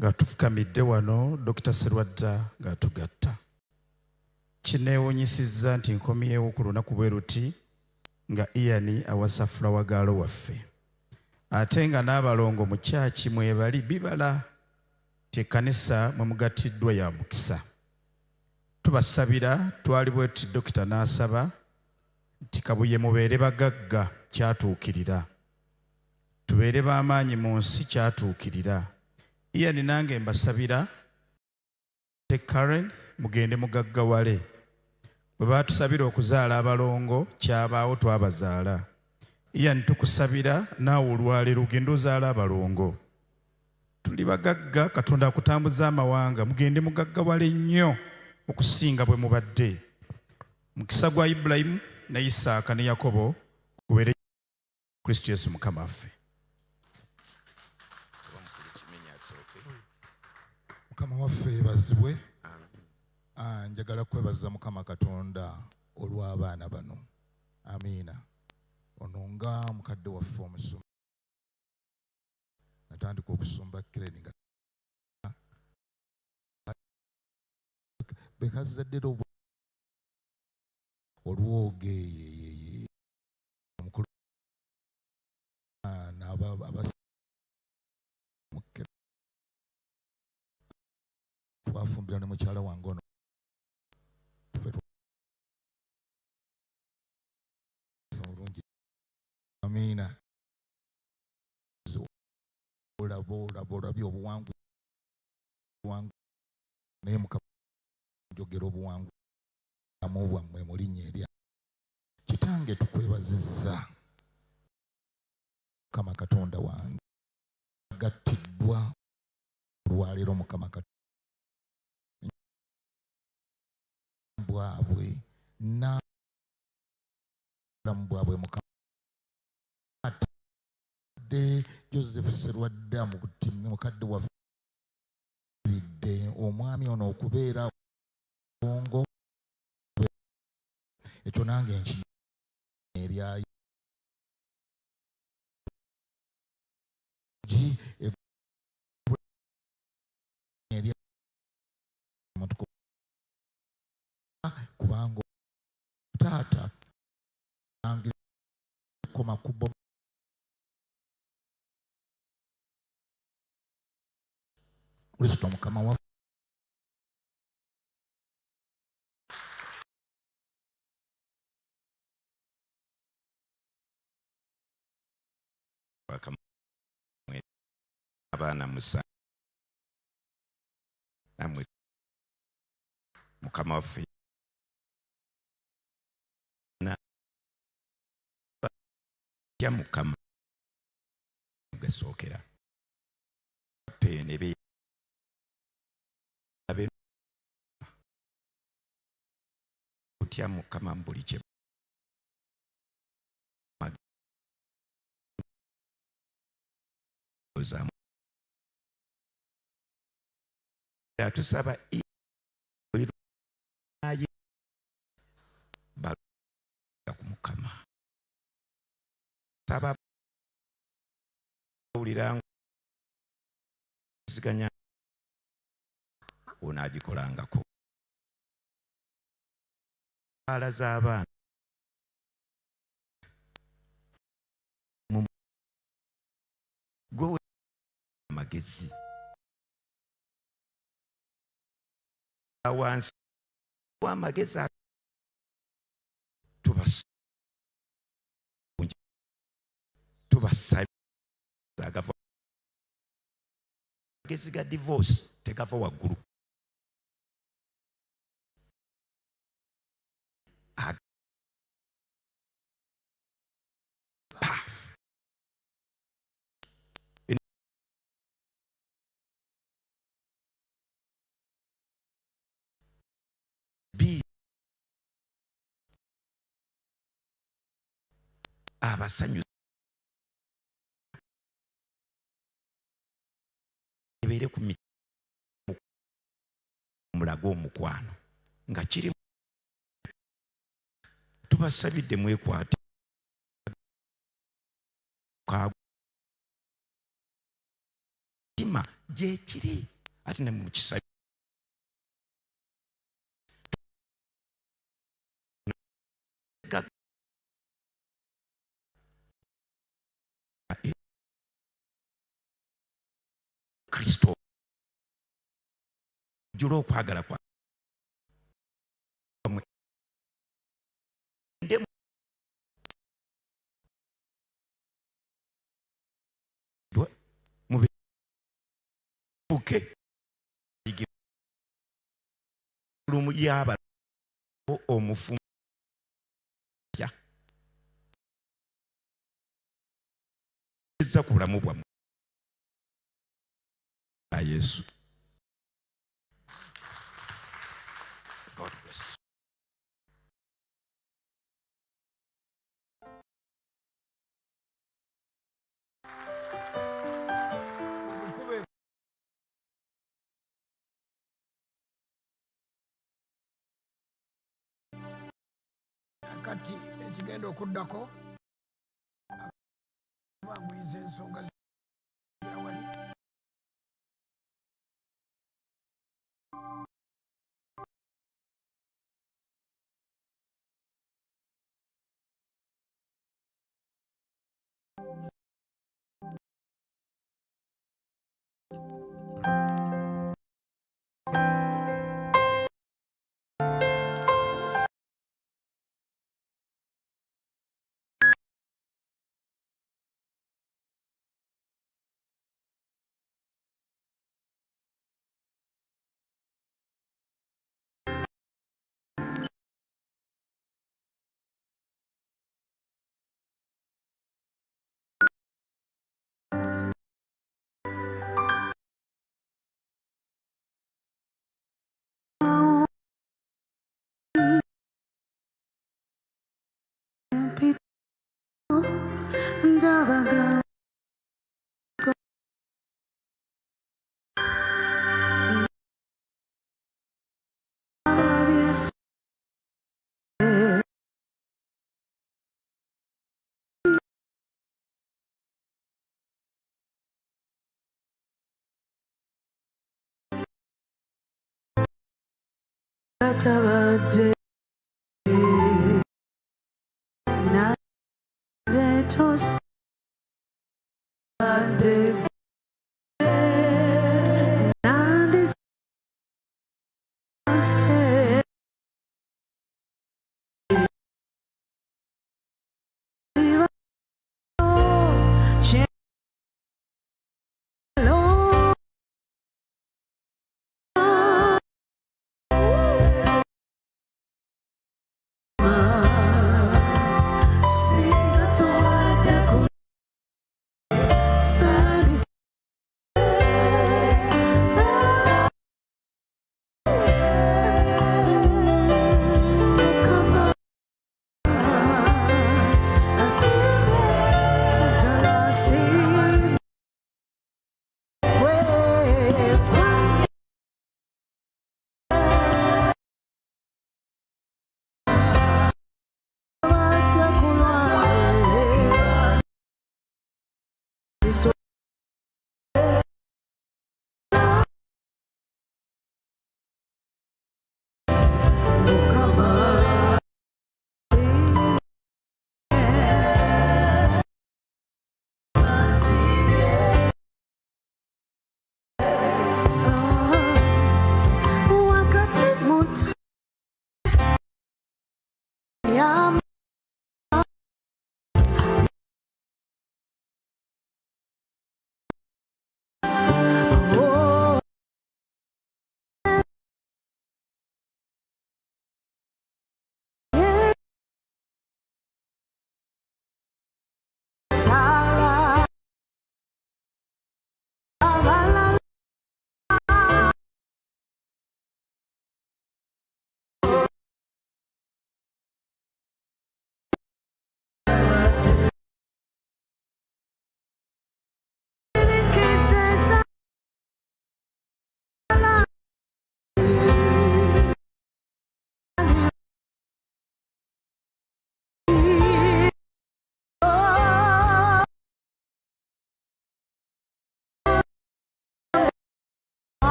nga tufukamidde wano Dr. Serwadda nga tugatta. Kineewunyisizza nti nkomyewo ku lunaku bwe ruti nga Ian awasa Flower Girl waffe, ate nga n'abalongo mu kyaki mwebali bibala ti ekkanisa mwe mugattiddwa ya mukisa. Tubasabira twali bwe tuti Dokita n'asaba nti Kabuye mubeere bagagga, kyatuukirira. Tubeere b'amaanyi mu nsi, kyatuukirira. Ian nange mbasabira te Karen mugende mugaggawale. Bwe baatusabira okuzaala abalongo kyabaawo twabazaala. Ian tukusabira naawe olwaleero ugende ozaala abalongo. Tuli bagagga, Katonda akutambuza amawanga, mugende mugaggawale nnyo okusinga bwe mubadde. Mukisa gwa Ibulayimu ne Isaaka ne Yakobo kubeere Kristo Yesu Mukama waffe. Mukama waffe yeebazibwe. Njagala kwebaza Mukama Katonda olw'abaana bano. Amiina. Ono nga mukadde waffe omusumba natandika okusumba Karen nga bekazaddera olwoge omukulu twafumbira ne mukyala wange ono. Amiina. Olabye obuwangu naye Mukama njogera obuwangu amu bwammwe mu linnya erya Kitange. Tukwebazizza Mukama Katonda wange, gattiddwa olwaleero Mukama Katonda bwabwe na bwabwe Mukama de Joseph Serwadda mukadde waffe omwami ono okubeera bongo ekyo nange enki eryayo kubanga taata nange koma kubo Kristo Mukama waffe. Abaana musa namwe mukama waffe ya mukama mugasookera pene abe kutya mukama mbuli kye tusaba ku mukama saba uliranga ziganya unagikolangako ala z'abaana gwe amagezi awansi w'amagezi tubasabye agava amagezi ga divorce tegava waggulu abasanyu ebeere ku mulago omukwano nga kiri tubasabidde mwekwate tima gyekiri ate ne mukisabi Kristo jula okwagala kwa mubuke lumu yaba omufumu za ku bulamu bwammwe Yesu. God bless. Kati ekigenda okuddako bangwiza ensonga zigira wali Tabade na de tos de na de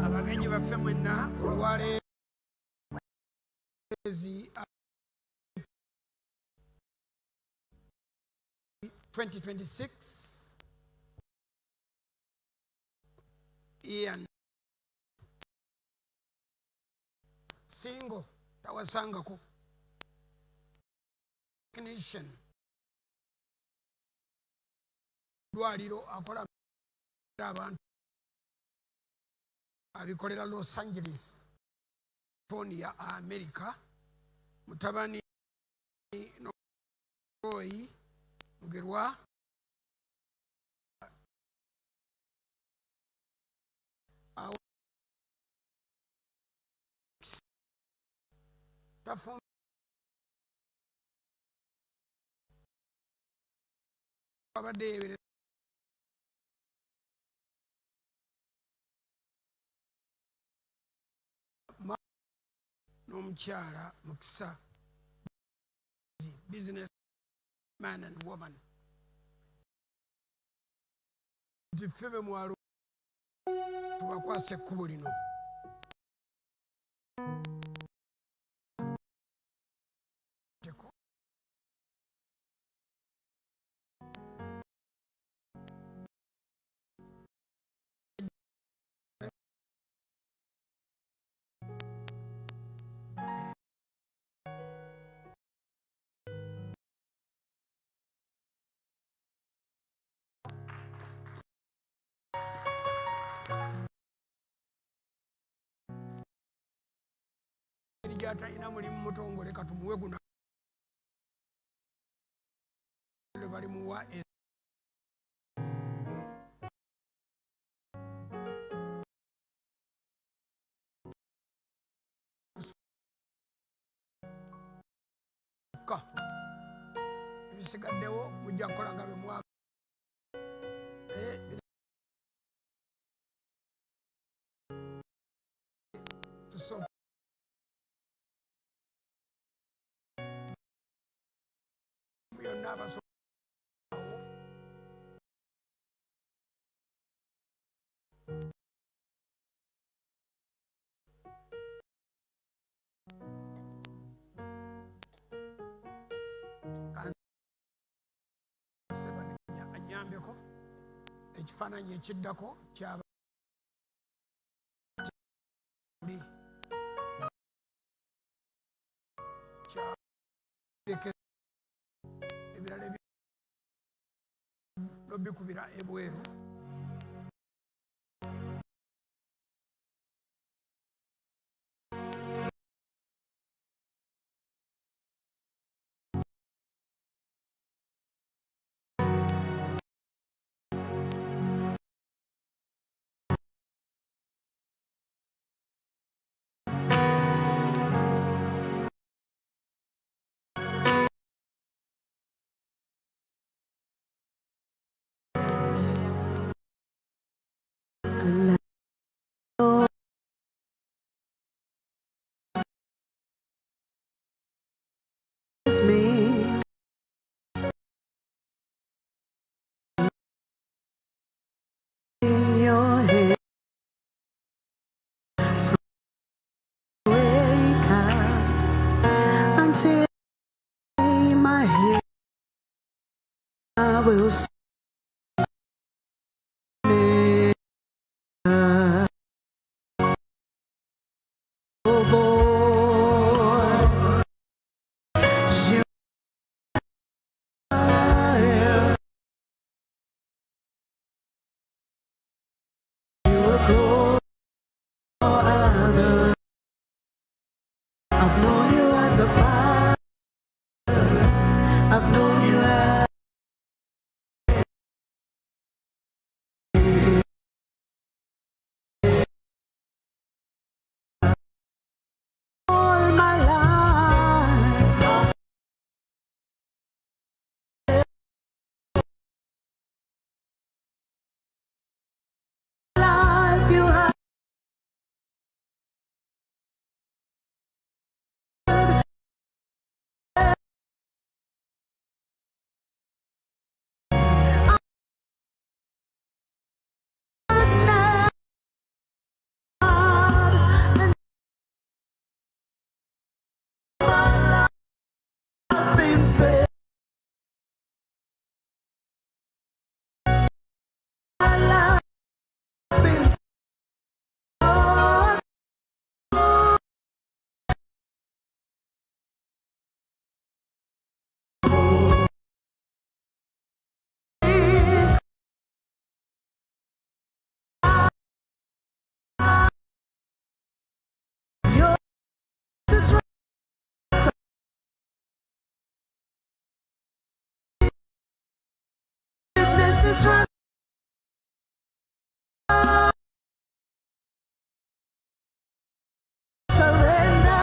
abagenyi baffe mwenna olwaleero 2026 Ian single tawasangako technician dwaliro akola abantu abikolera Los Angeles California America mutabani Roy Mugerwa tafuna abadde n'omukyala Mukisa, business man and woman. Nti ffe be mwalo tubakwasa ekkubo lino. Gy'atalina mulimu mutongole katumuwe guno balimuwa ebisigaddewo mujja kukola nga bemwa byonna abaso anyambeko ekifaananyi ekiddako kyaba ebirala nobikubira ebweru me in your head from wake up until my head I will see your voice. I've known you as a father. I've known you as all my life. Life you have. This is right. Surrender.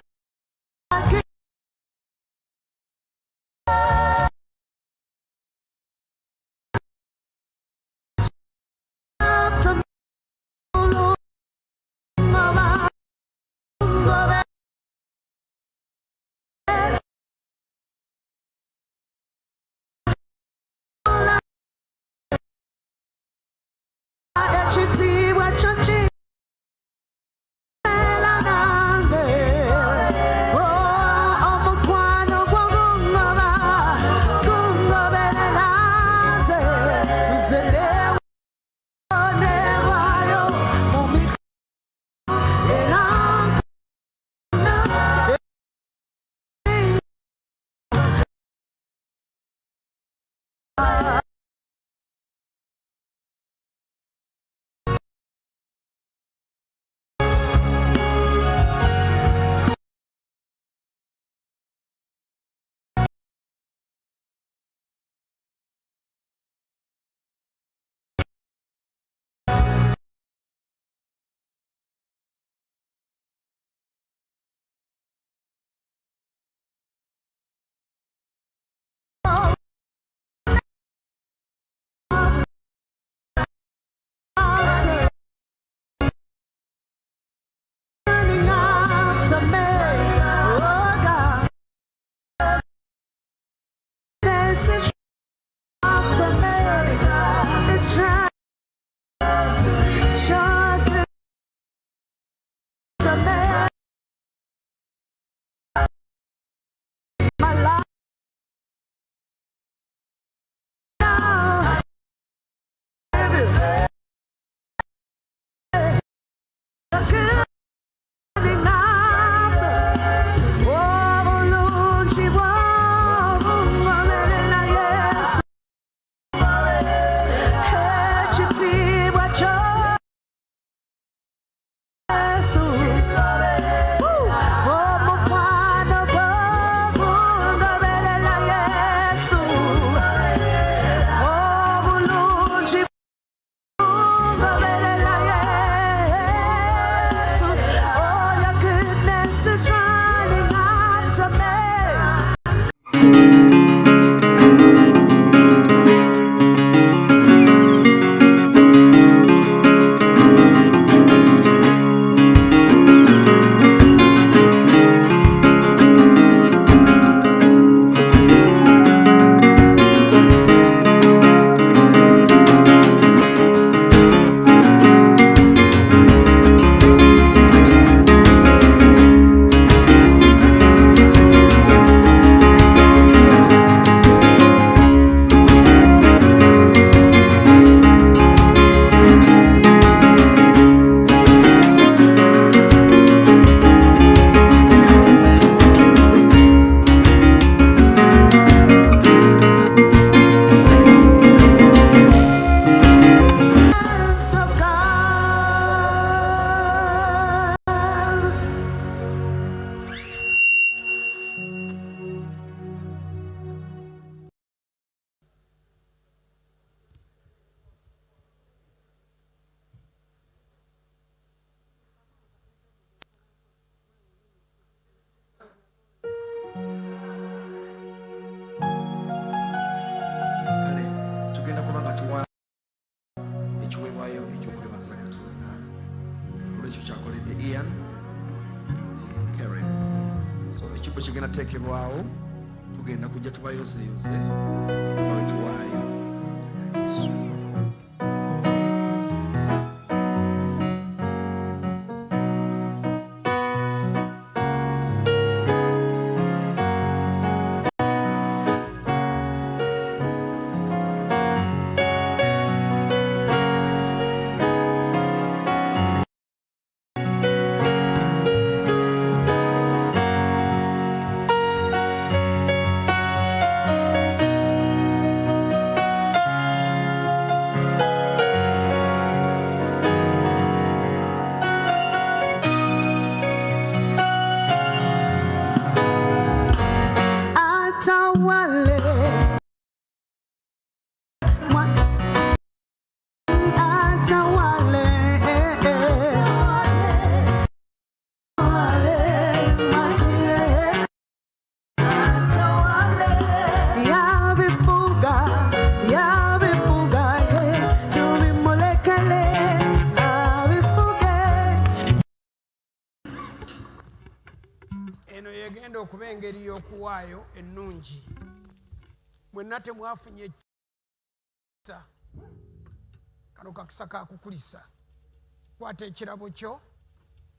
kigenda teekebwawo tugenda kujja tubayozeyoze nga bwe tuwaayo Yesu. eno yegenda okuba engeri y'okuwaayo ennungi mwenna temwafunye kisa kano kakisa kakukulisa kwata ekirabo kyo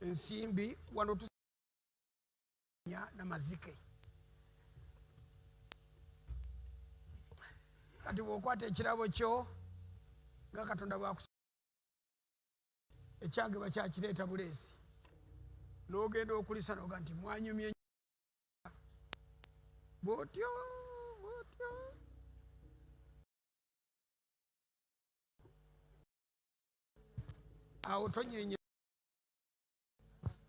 ensimbi wano tunya namazike kati bw'okwata ekirabo kyo nga Katonda bwakusa ekyange bakyakireeta buleesi n'ogenda okulisa noga nti mwanyumye bwotyo bwotyo awo tonyenye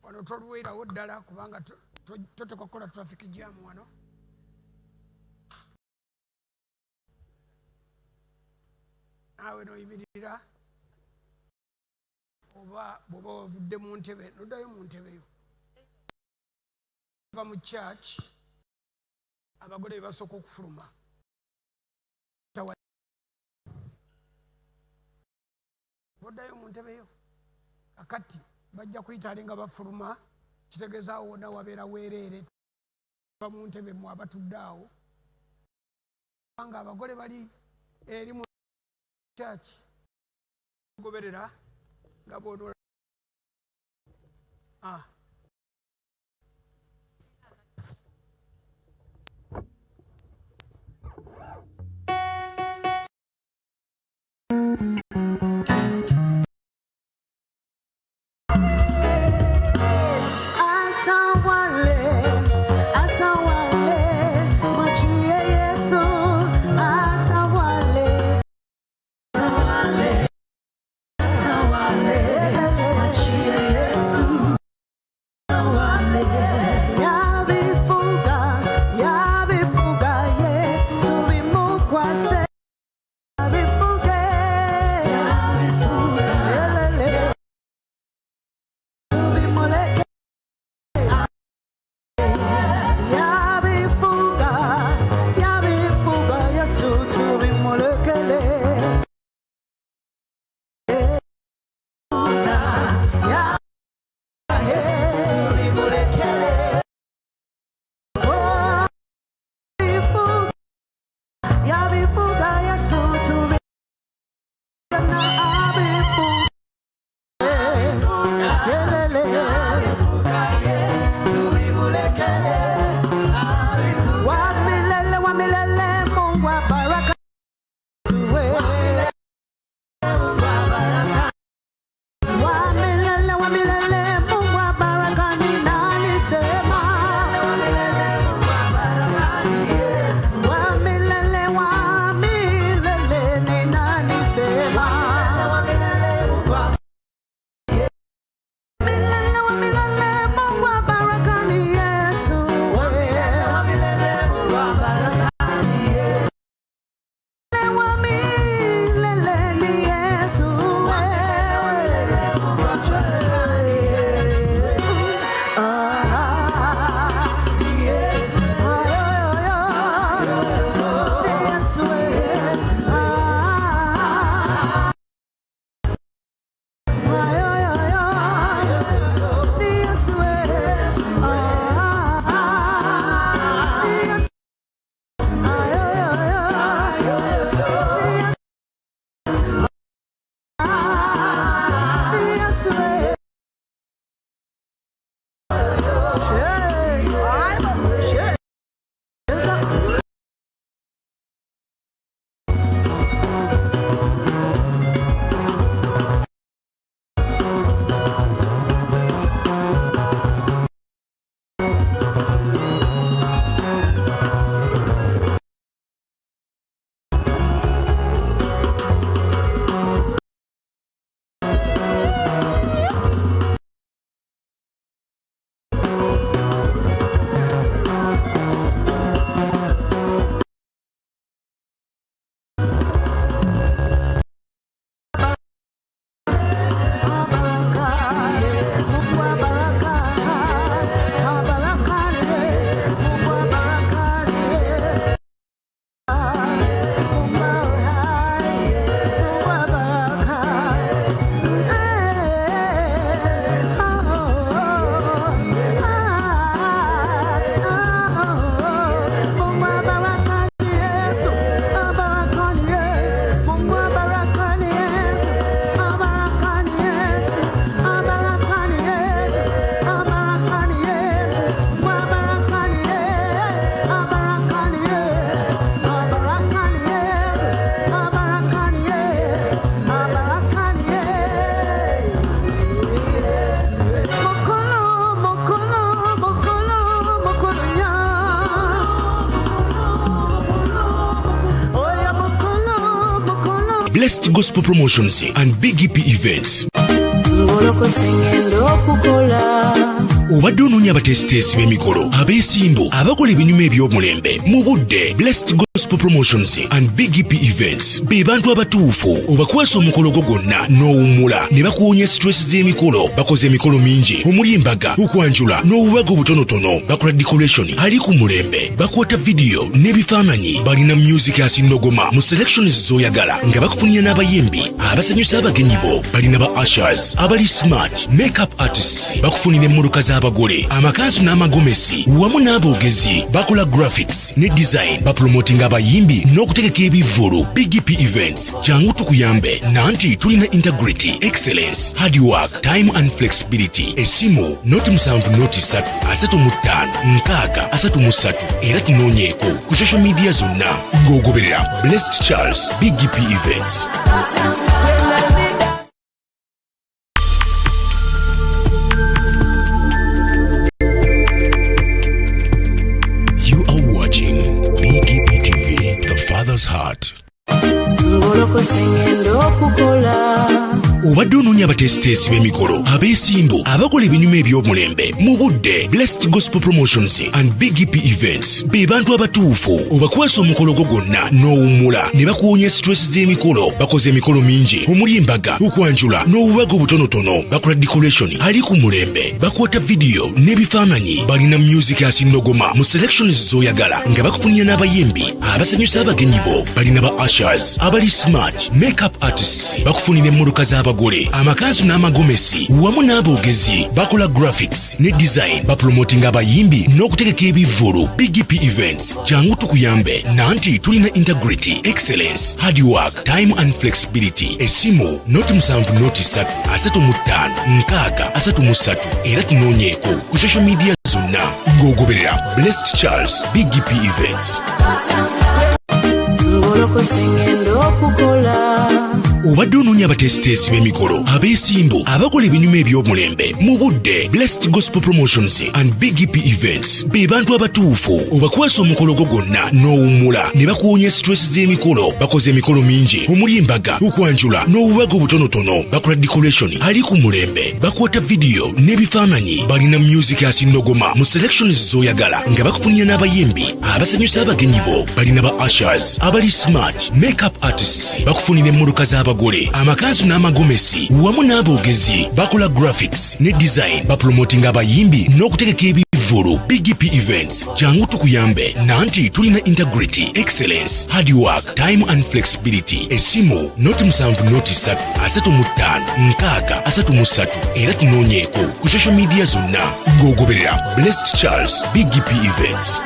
wano tolwerawo ddala kubanga totekwa kukola traffic jam wano awe noyimirira oba bwoba wavudde mu ntebe noddayo mu ntebe yo va mu church abagole bebasooka okufuluma boddayo mu ntebe yo kakati bajja kuyitale nga bafuluma kitegeeza awo wonna wabeera weereere va mu ntebe mu abatudde awo kubanga abagole bali eri mu church goberera nga bonola Blessed Gospel Promotions and Big EP Events. Obadde onoonya abateesiteesi b'emikolo, abeesimbu, abakola ebinyuma eby'omulembe mu budde. Blessed Gospel Promotions and Big EP Events be bantu abatuufu obakwasa omukolo gwo gwonna n'owummula ne bakuwonya stress z'emikolo. Bakoze emikolo mingi omuli embaga, okwanjula n'obubaga obutonotono. Bakola decoration ali ku mulembe, bakwata video n'ebifaananyi. Balina music asindogoma mu selections z'oyagala nga bakufunira n'abayimbi abasanyusa abagenyi bo. Balina ba ushers abali smart, makeup artists bakufunira emmotoka z'abagole, amakanzu n'amagomesi wamu n'aboogezi. Bakola graphics ne design, bapromoting abayimbi n'okutegeka ebivvulu. Big EP Events jangu tukuyambe nanti tulina integrity, excellence, hard work, time and flexibility. Esimu noti 7 noti 3 35 6 era tunoonyeeko ku social media zonna ng'ogoberera Blessed Charles Big EP Events. You are watching Big EP TV, the Father's Heart. Obadde onoonya abateesiteesi b'emikolo, abeesimbu, abakola ebinyuma eby'omulembe mu budde. Blessed Gospel Promotions and Big EP Events be bantu abatuufu obakwasa omukolo gwo gwonna n'owummula ne bakuwonya stress z'emikolo. Bakoze emikolo mingi omuli embaga, okwanjula n'obubaga obutonotono. Bakola decoration ali ku mulembe, bakwata video n'ebifaananyi. Balina music asindogoma mu selections z'oyagala nga bakufunira n'abayimbi abasanyusa abagenyi bo. Balina ba ushers abali smart, makeup artists bakufunira emmotoka z'abagole, amakanzu n'amagomesi wamu n'aboogezi. Bakola graphics ne design, bapromoting abayimbi n'okutegeka ebivvulu. Big EP Events jangu tukuyambe nanti tulina integrity, excellence, hard work, time and flexibility. Esimu noti 7 noti 3 35 6 era tunoonyeeko ku social media zonna ng'ogoberera Blessed Charles Big EP Events. Obadde onoonya abateesiteesi b'emikolo, abeesimbu, abakola ebinyuma eby'omulembe mu budde. Blessed Gospel Promotions and Big EP Events be bantu abatuufu obakwasa omukolo gwo gwonna n'owummula ne bakuwonya stress z'emikolo. Bakoze emikolo mingi omuli embaga, okwanjula n'obubaga obutonotono. Bakola decoration ali ku mulembe, bakwata video n'ebifaananyi. Balina music asindogoma mu selections z'oyagala nga bakufunira n'abayimbi abasanyusa abagenyi bo. Balina ba ushers abali smart, makeup artists bakufunira emmotoka z'abagole, amakanzu n'amagomesi wamu n'aboogezi. Bakola graphics ne design, bapromoting abayimbi n'okutegeka ebivvulu. Big EP Events jangu tukuyambe nanti tulina integrity, excellence, hard work, time and flexibility. Esimu noti 7 noti 3 35 6 era tunoonyeeko ku social media zonna ng'ogoberera Blessed Charles Big EP Events.